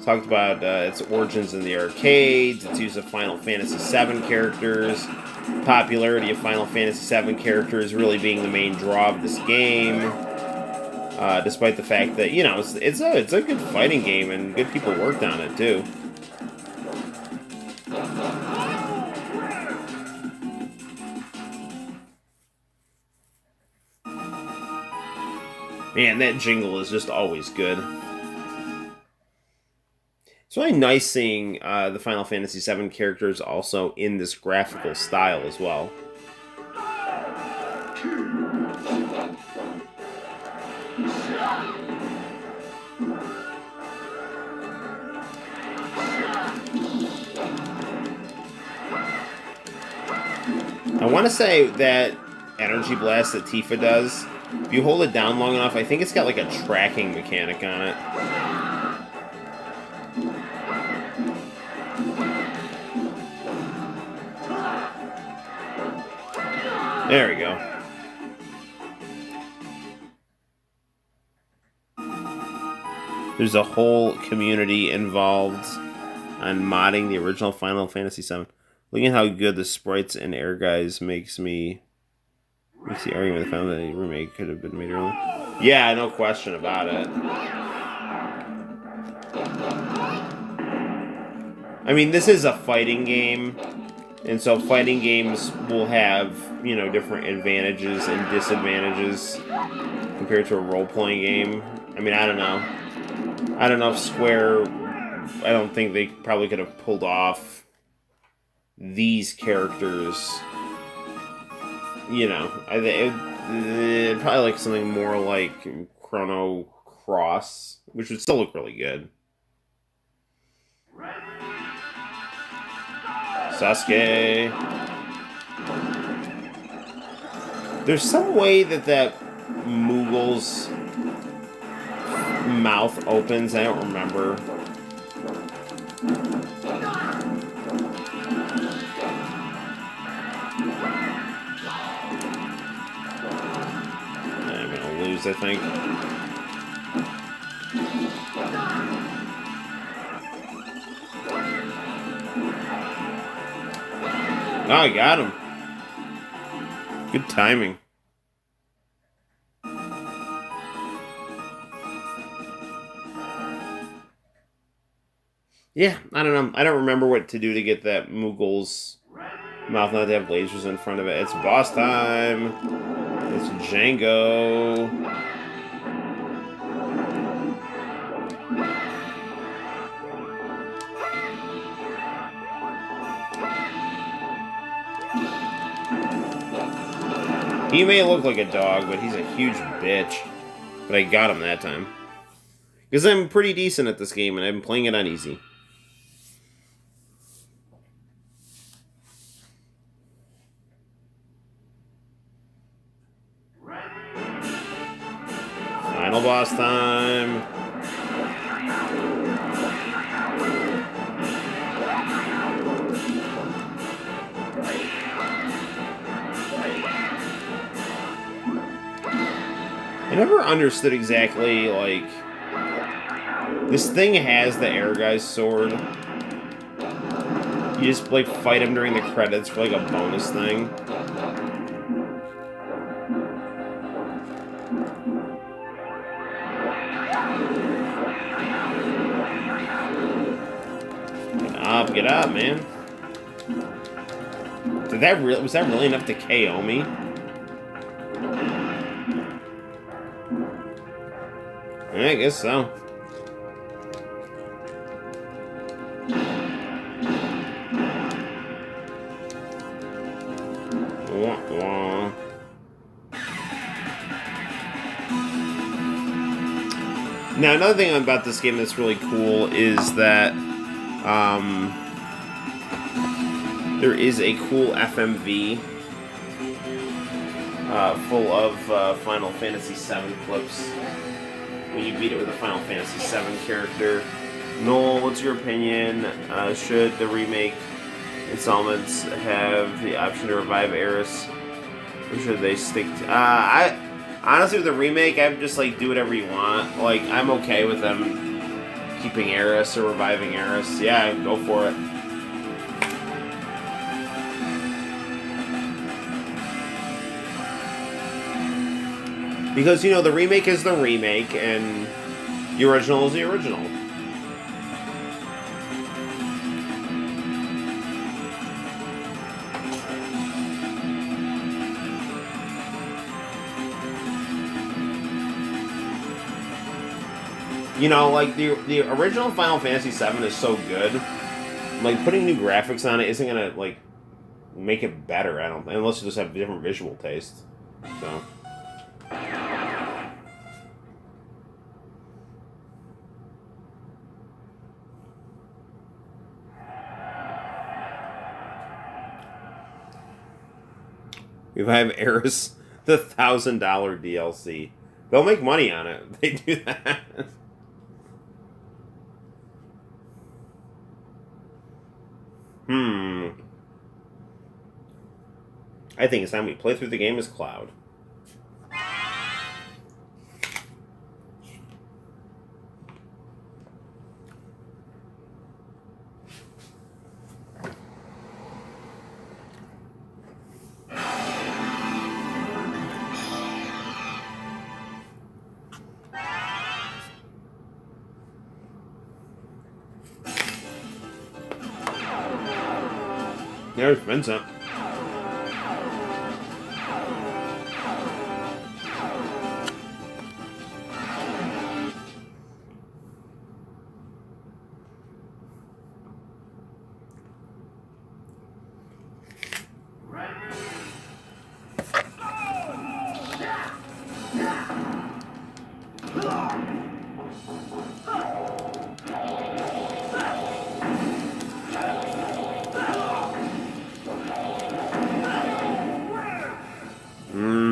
Talked about its origins in the arcades, its use of Final Fantasy VII characters, popularity of Final Fantasy VII characters really being the main draw of this game. Despite the fact that, you know, it's a good fighting game and good people worked on it too. Man, that jingle is just always good. It's really nice seeing the Final Fantasy VII characters also in this graphical style as well. I want to say that energy blast that Tifa does, if you hold it down long enough, I think it's got like a tracking mechanic on it. There we go. There's a whole community involved on modding the original Final Fantasy VII. Looking at how good the sprites and air guys makes the argument that the remake could have been made earlier. Yeah, no question about it. I mean, this is a fighting game, and so fighting games will have, you know, different advantages and disadvantages compared to a role-playing game. I mean, I don't know. I don't know if Square, I don't think they probably could have pulled off these characters, you know, probably like something more like Chrono cross, which would still look really good. Sasuke. There's some way that Moogle's mouth opens. I don't remember. I'm gonna lose, I think. Oh, I got him. Good timing. Yeah, I don't know. I don't remember what to do to get that Moogle's mouth not to have lasers in front of it. It's boss time. It's Django. He may look like a dog, but he's a huge bitch. But I got him that time. Because I'm pretty decent at this game, and I've been playing it on easy. Final boss time. I never understood exactly, like, this thing has the Air Guy's sword. You just, like, fight him during the credits for, like, a bonus thing. Get up, man. Was that really enough to KO me? I guess so. Wah, wah. Now, another thing about this game that's really cool is that there is a cool FMV full of Final Fantasy VII clips when you beat it with a Final Fantasy VII character. Noel, what's your opinion? Should the remake installments have the option to revive Aeris? Or should they stick to... honestly, with the remake, I'm just like, do whatever you want. Like, I'm okay with them keeping Aeris or reviving Aeris. Yeah, go for it. Because, you know, the remake is the remake, and the original is the original. You know, like, the original Final Fantasy VII is so good. Like, putting new graphics on it isn't gonna, like, make it better, I don't think. Unless you just have different visual taste. So... If I have Aeris, the $1,000 DLC. They'll make money on it. They do that. I think it's time we play through the game as Cloud. There's Vincent.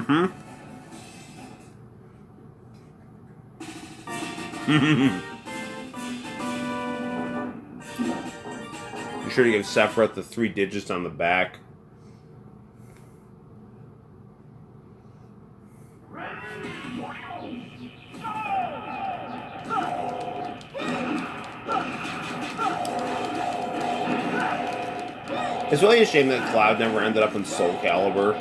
Be sure to give Sephiroth the 3 digits on the back. It's really a shame that Cloud never ended up in Soul Calibur.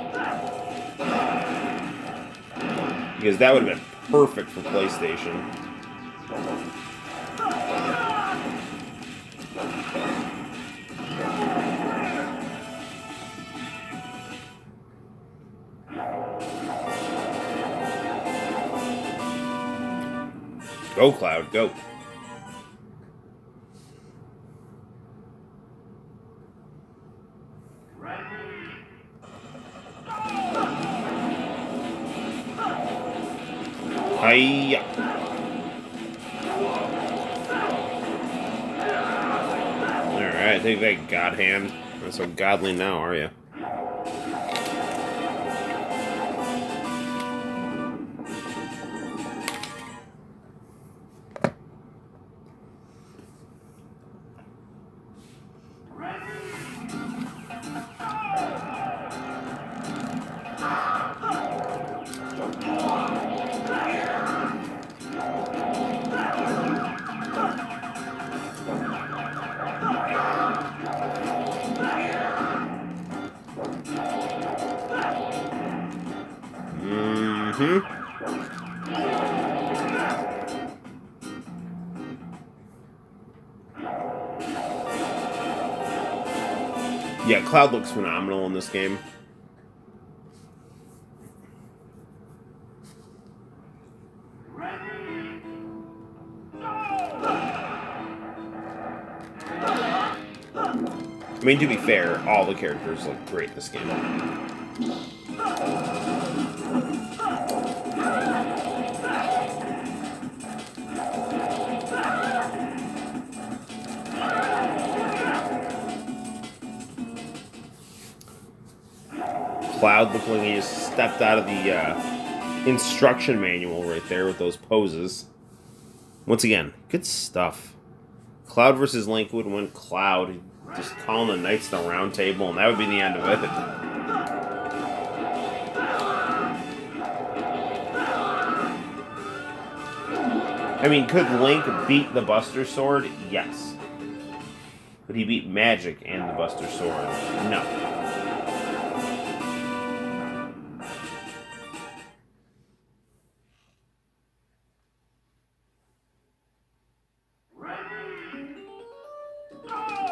Because that would have been perfect for PlayStation. Go, Cloud, go. Hiya. Alright, take that, God Hand. Not so godly now, are you? Yeah, Cloud looks phenomenal in this game. I mean, to be fair, all the characters look great this game. Cloud looked like he just stepped out of the instruction manual right there with those poses. Once again, good stuff. Cloud versus Link would win Cloud. Just calling the Knights of the Round Table, and that would be the end of it. I mean, could Link beat the Buster Sword? Yes. Could he beat Magic and the Buster Sword? No.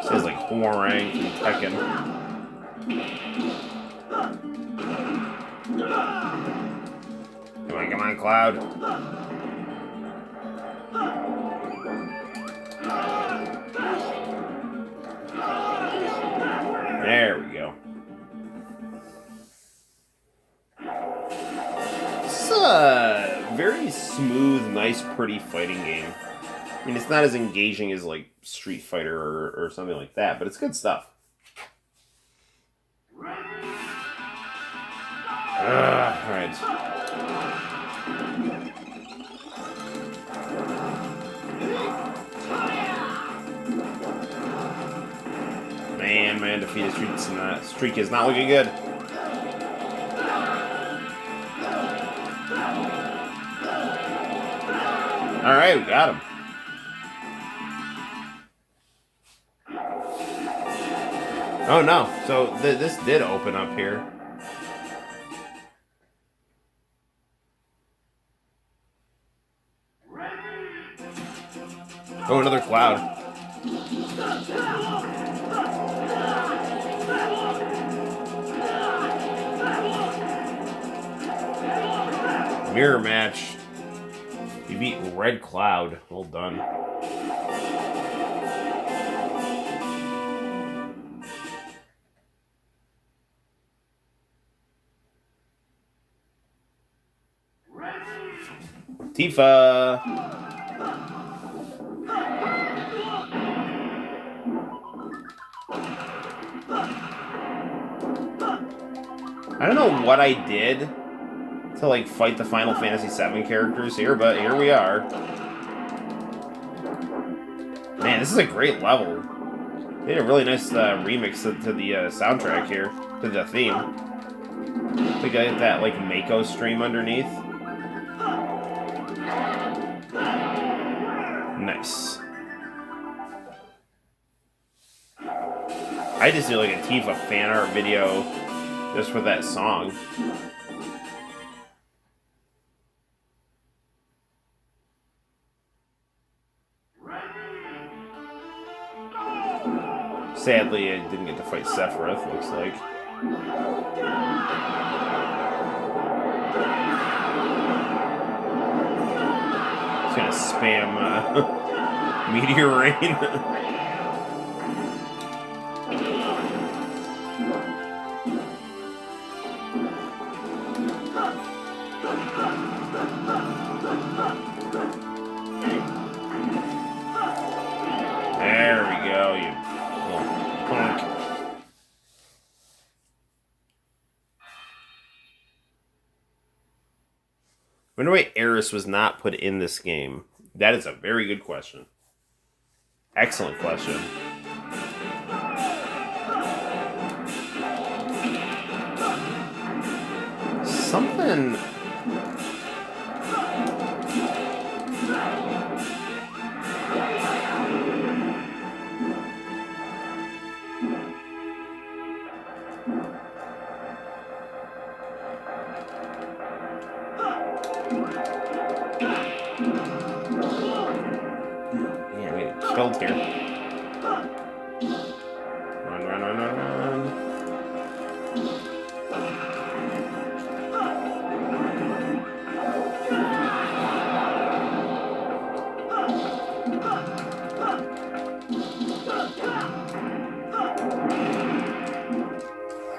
Sounds like Hwoarang from Tekken. Come on, Cloud. There we go. It's a very smooth, nice, pretty fighting game. I mean, it's not as engaging as, like, Street Fighter or something like that, but it's good stuff. Alright. Man, my undefeated streak is not looking good. Alright, we got him. Oh no, so this did open up here. Oh, another Cloud. Mirror match. You beat Red Cloud. Well done. Tifa! I don't know what I did, to like fight the Final Fantasy VII characters here, but here we are. Man, this is a great level. They did a really nice remix to the soundtrack here, to the theme. I think I get that like Mako stream underneath. Nice. I just do like a Tifa fan art video just for that song. Sadly, I didn't get to fight Sephiroth, looks like. Just gonna spam Meteor Rain. There we go, you little punk. I wonder why Eris was not put in this game. That is a very good question. Excellent question. Something... Yeah, we get killed here. Run, run, run, run, run.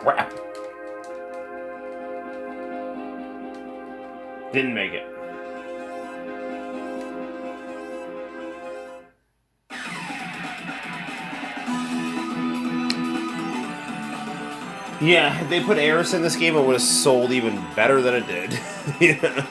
Crap. Didn't make it. Yeah, if they put Eris in this game, it would have sold even better than it did. Yeah.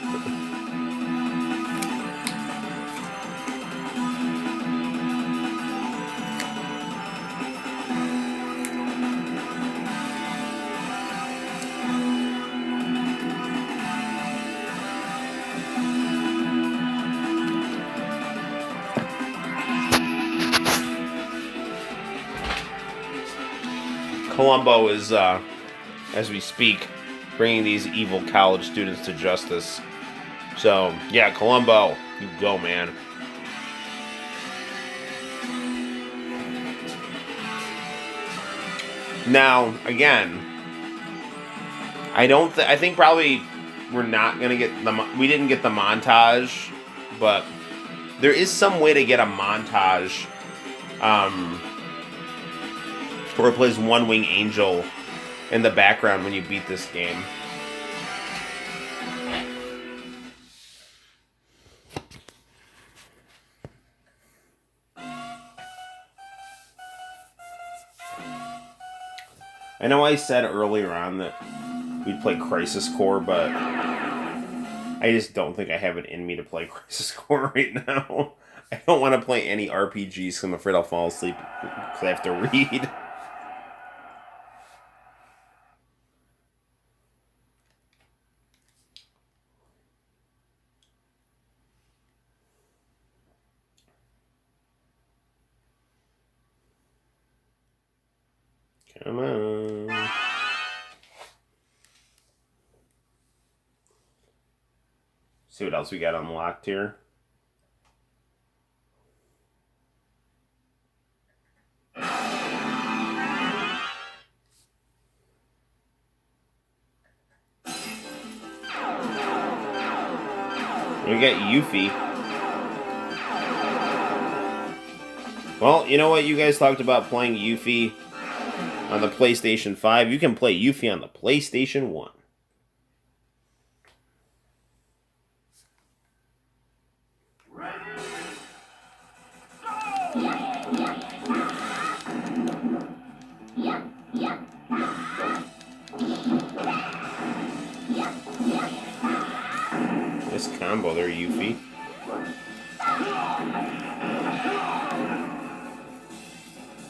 Columbo is, as we speak, bringing these evil college students to justice. So, yeah, Columbo, you go, man. Now, again, I think probably we're not gonna get we didn't get the montage, but there is some way to get a montage, where it plays One Wing Angel in the background when you beat this game. I know I said earlier on that we'd play Crisis Core, but I just don't think I have it in me to play Crisis Core right now. I don't want to play any RPGs because I'm afraid I'll fall asleep because I have to read. Come on. See what else we got unlocked here. We got Yuffie. Well, you know what? You guys talked about playing Yuffie on the PlayStation 5. You can play Yuffie on the PlayStation 1. combo there, Yuffie.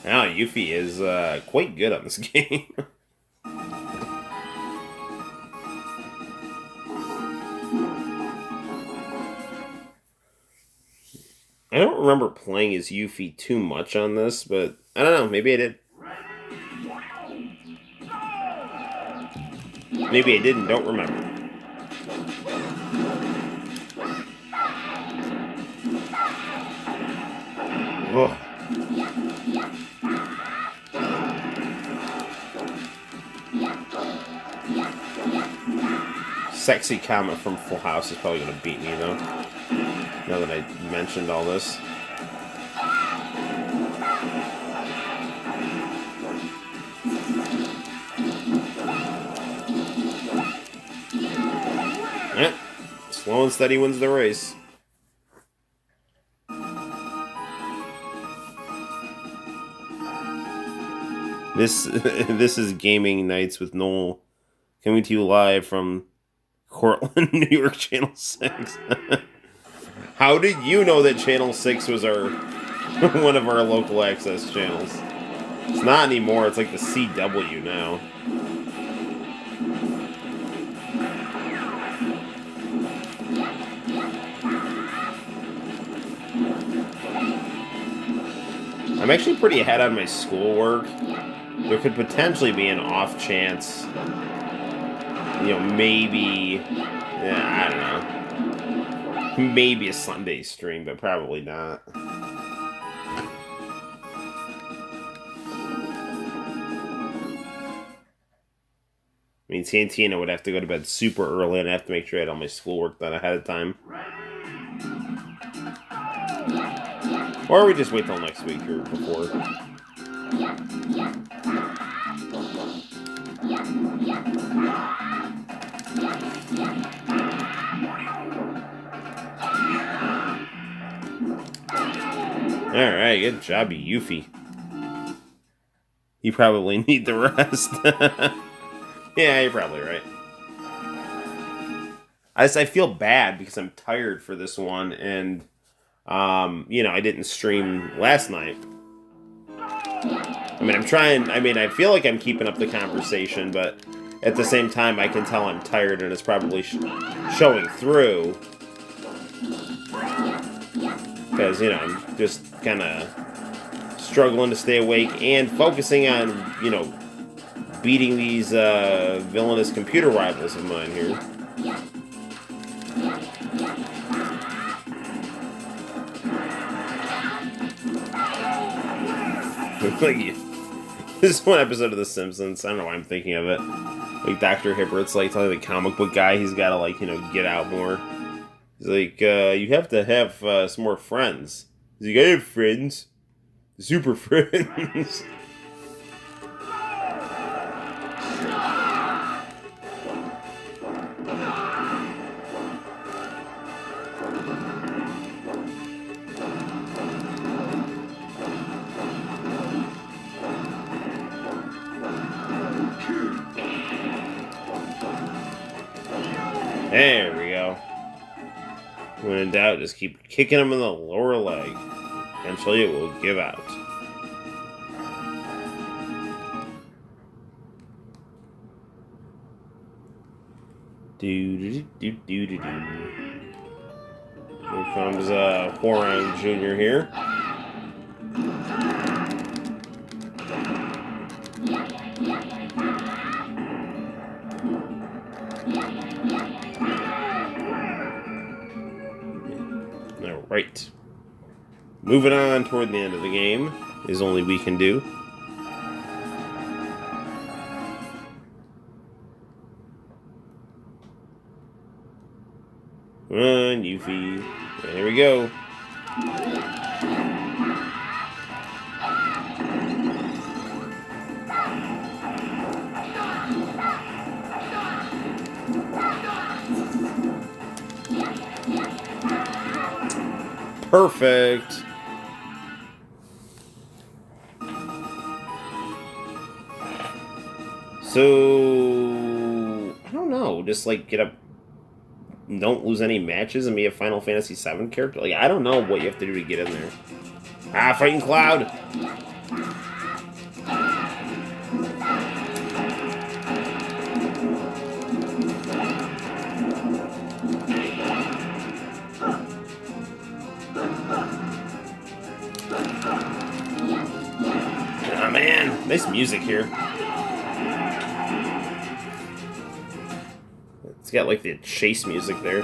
Now, Yuffie is quite good on this game. I don't remember playing as Yuffie too much on this, but I don't know, maybe I did. Maybe I didn't, don't remember. Ugh. Sexy Comet from Full House is probably going to beat me, though. Now that I mentioned all this. Slow and steady wins the race. This is Gaming Nights with Noel, coming to you live from Cortland, New York, Channel 6. How did you know that Channel 6 was our one of our local access channels? It's not anymore, it's like the CW now. I'm actually pretty ahead on my schoolwork. There could potentially be an off chance, you know, maybe, yeah, I don't know, maybe a Sunday stream, but probably not. I mean, Santina would have to go to bed super early, and I have to make sure I had all my schoolwork done ahead of time. Or we just wait till next week or before. Alright, good job, Yuffie. You probably need the rest. Yeah, you're probably right. I feel bad because I'm tired for this one, and you know, I didn't stream last night. I mean, I feel like I'm keeping up the conversation, but at the same time, I can tell I'm tired, and it's probably showing through. Because, you know, I'm just kind of struggling to stay awake and focusing on, you know, beating these villainous computer rivals of mine here. Like, this is one episode of The Simpsons. I don't know why I'm thinking of it. Like, Dr. Hibbert's, like, telling the comic book guy he's got to, like, you know, get out more. He's like, you have to have some more friends. He's like, I have friends. Super friends. There we go. When in doubt, just keep kicking him in the lower leg. Eventually it will give out. Here comes Huarang Jr. here. Alright. Moving on toward the end of the game is only we can do. Run, Yuffie. There we go. Perfect. So, I don't know, just like get up, don't lose any matches and be a Final Fantasy VII character? Like, I don't know what you have to do to get in there. Ah, fighting Cloud! Oh man, nice music here. It's got like the chase music there.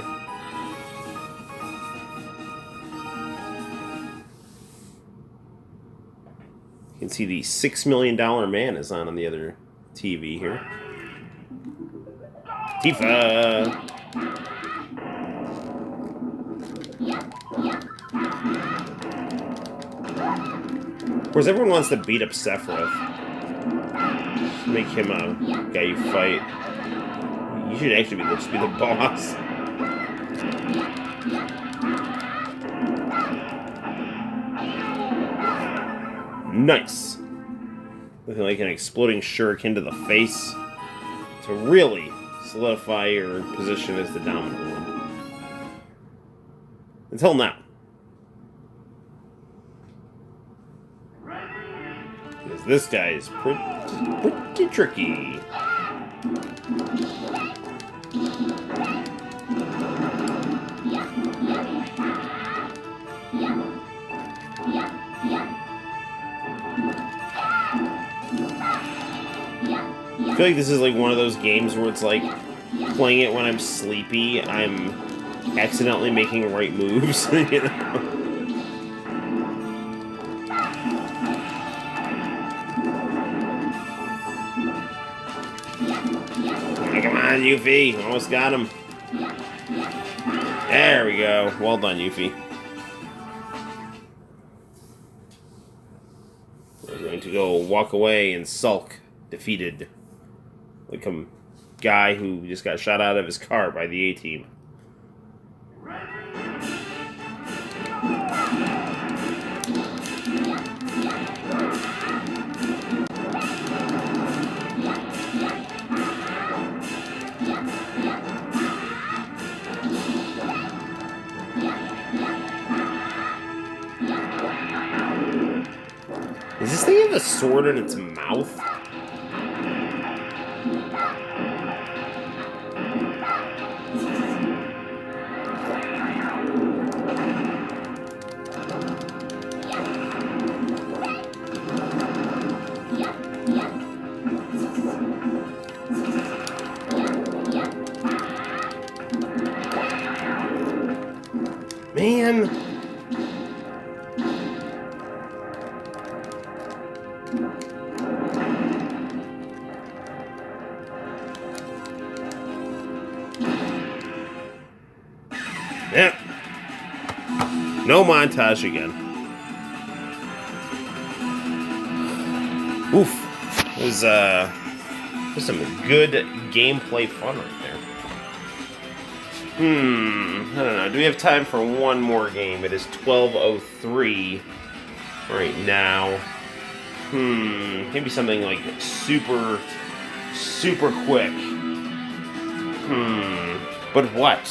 You can see the $6 Million Man is on the other TV here. Tifa! Of course, everyone wants to beat up Sephiroth. Make him a guy you fight. You should actually just be the boss. Nice. Looking like an exploding shuriken to the face to really solidify your position as the dominant one. Until now. Because this guy is pretty tricky. I feel like this is like one of those games where it's like playing it when I'm sleepy, I'm accidentally making right moves, you know? Come on, Yuffie! Almost got him. There we go. Well done, Yuffie. We're going to go walk away and sulk, defeated. Like a guy who just got shot out of his car by the A-Team. Does this thing have a sword in its mouth? Man. Yep. No montage again. Oof. There's some good gameplay fun right there. I don't know. Do we have time for one more game? It is 12:03 right now. Maybe something like super quick. But what?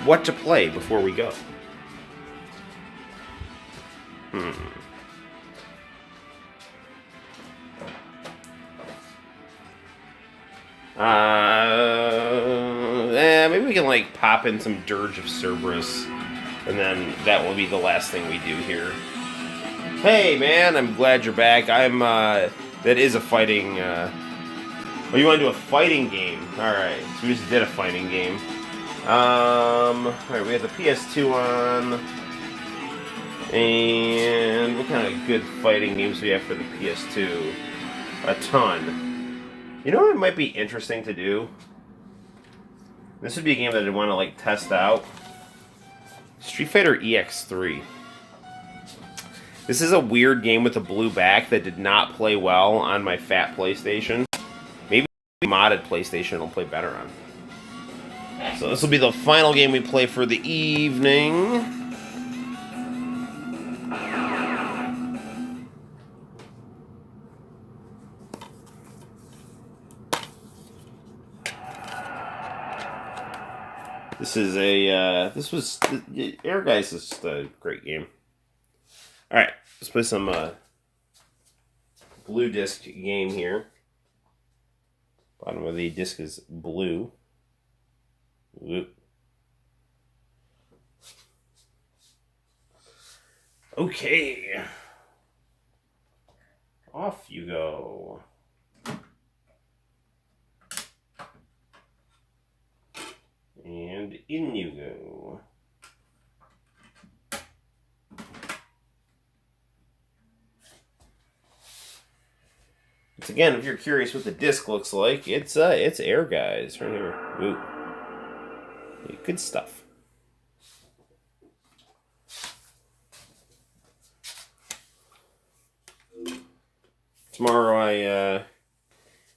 What to play before we go? Maybe we can like pop in some Dirge of Cerberus, and then that will be the last thing we do here. Hey man, I'm glad you're back. That is a fighting, oh, you want to do a fighting game? Alright, so we just did a fighting game. Alright, we have the PS2 on, and what kind of good fighting games do we have for the PS2? A ton. You know what might be interesting to do? This would be a game that I'd want to like test out. Street Fighter EX3. This is a weird game with a blue back that did not play well on my fat PlayStation. Maybe modded PlayStation will play better on. So this will be the final game we play for the evening. This is a, Air Guys is just a great game. Alright, let's play some blue disc game here. Bottom of the disc is blue. Whoop. Okay. Off you go. And in you go. Once again, if you're curious what the disc looks like, it's Air Guys right here. Ooh. Good stuff. Tomorrow I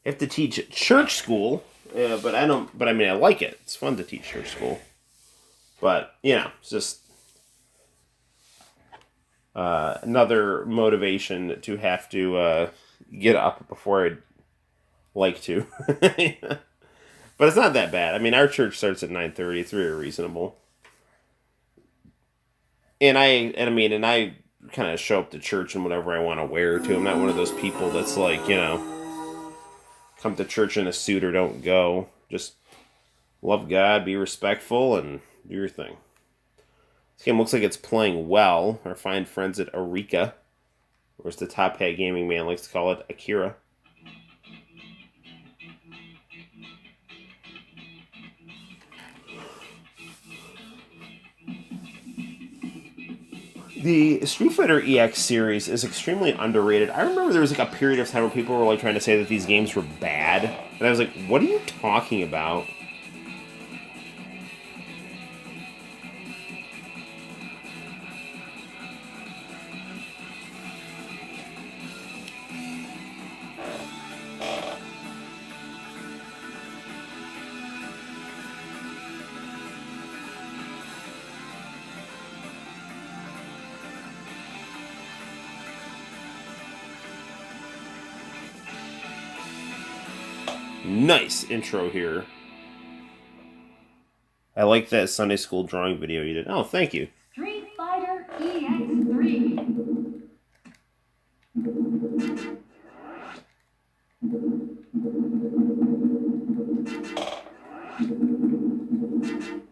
have to teach at church school, but I don't. But I mean, I like it. It's fun to teach church school. But you know, it's just another motivation to have to get up before I'd like to. But it's not that bad. I mean, our church starts at 9:30. It's very reasonable. And I kind of show up to church in whatever I want to wear too. I'm not one of those people that's like, you know, come to church in a suit or don't go. Just love God, be respectful, and do your thing. This game looks like it's playing well. Our fine friends at Eureka, or as the Top Hat Gaming Man likes to call it, Akira. The Street Fighter EX series is extremely underrated. I remember there was like a period of time where people were like trying to say that these games were bad. And I was like, what are you talking about? Nice intro here. I like that Sunday school drawing video you did. Oh, thank you. Street Fighter EX3.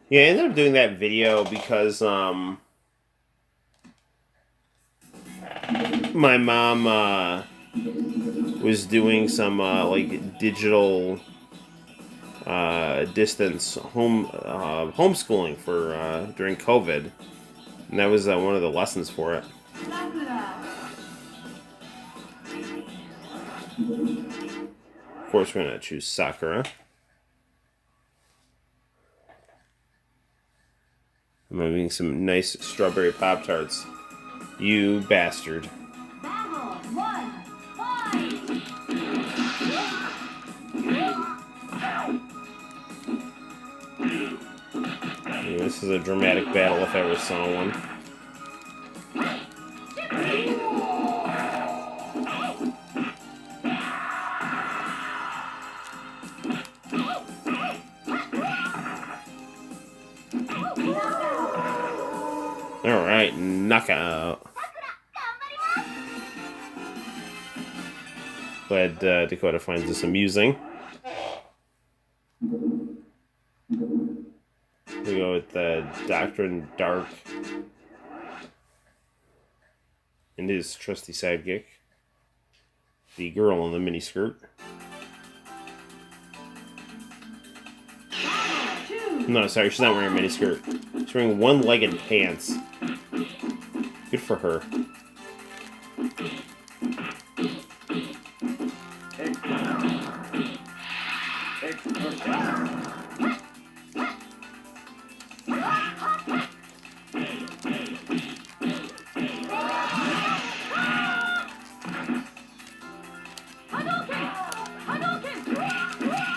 Yeah, I ended up doing that video because my mom was doing some like digital distance homeschooling for during COVID, and that was one of the lessons for it. Of course, we're gonna choose Sakura. I'm having some nice strawberry Pop-Tarts. You bastard. Battle 1, fight! Yeah, this is a dramatic battle if I ever saw one. Alright, knockout. Glad Dakota finds this amusing. We go with Doctrine Dark and his trusty sidekick, the girl in the miniskirt. No, sorry, she's not wearing a miniskirt. She's wearing one-legged pants. Good for her.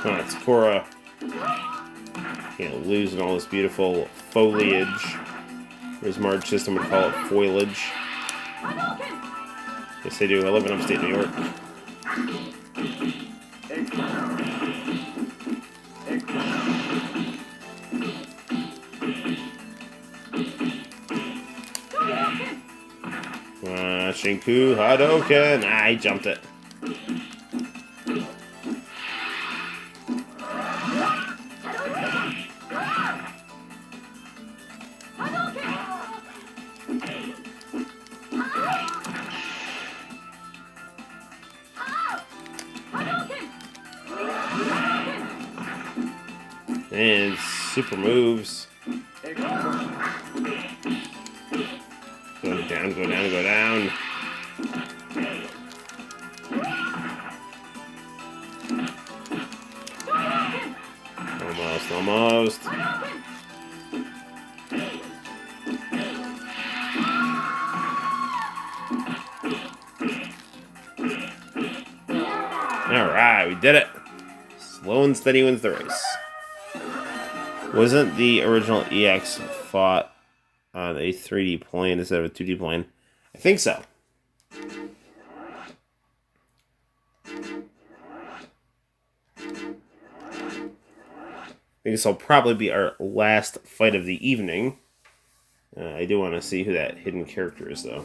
Oh, it's Cora. You know, losing all this beautiful foliage. Or as Marge System would call it, foliage. Yes, I do. I live in upstate New York. Shinku Hadouken. Ah, he jumped it. And super moves. Go down, go down, go down. Almost, almost. Alright, we did it. Slow and steady wins the race. Wasn't the original EX fought on a 3D plane instead of a 2D plane? I think so. I think this will probably be our last fight of the evening. I do want to see who that hidden character is, though.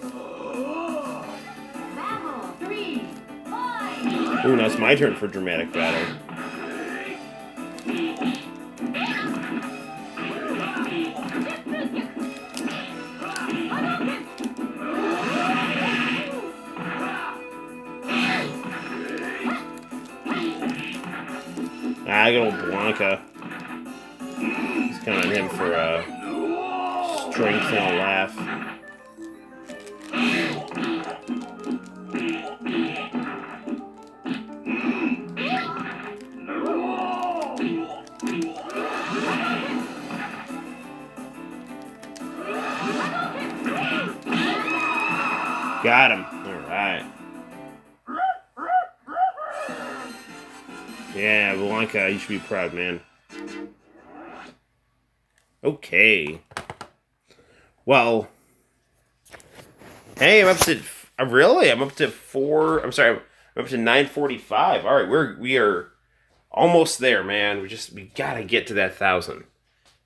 Battle 3, fight. Ooh, now it's my turn for dramatic battle. Ah, good old Blanca. He's counting on him for strength and a laugh. Got him. All right. Yeah, Blanca, you should be proud, man. Okay. Well, hey, I'm up to I'm up to 945. All right, we are almost there, man. We gotta get to that 1,000. We're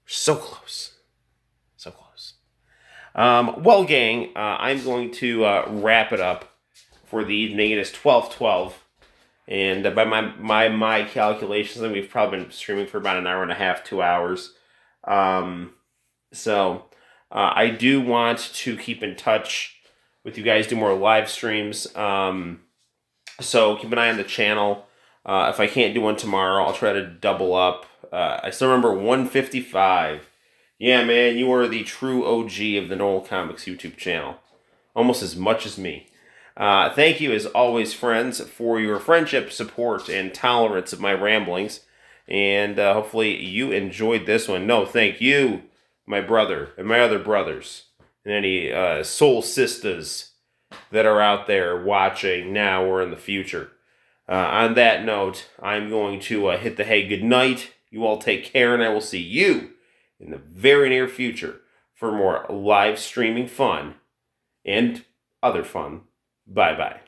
so close, so close. Well, gang, I'm going to wrap it up for the evening. It is 12:12. And by my calculations, I think we've probably been streaming for about an hour and a half, 2 hours. So I do want to keep in touch with you guys, do more live streams. So keep an eye on the channel. If I can't do one tomorrow, I'll try to double up. I still remember 155. Yeah, man, you are the true OG of the Noel ComiX YouTube channel. Almost as much as me. Thank you, as always, friends, for your friendship, support, and tolerance of my ramblings. And hopefully you enjoyed this one. No, thank you, my brother, and my other brothers, and any soul sisters that are out there watching now or in the future. On that note, I'm going to hit the hey, good night. You all take care, and I will see you in the very near future for more live streaming fun and other fun. Bye-bye.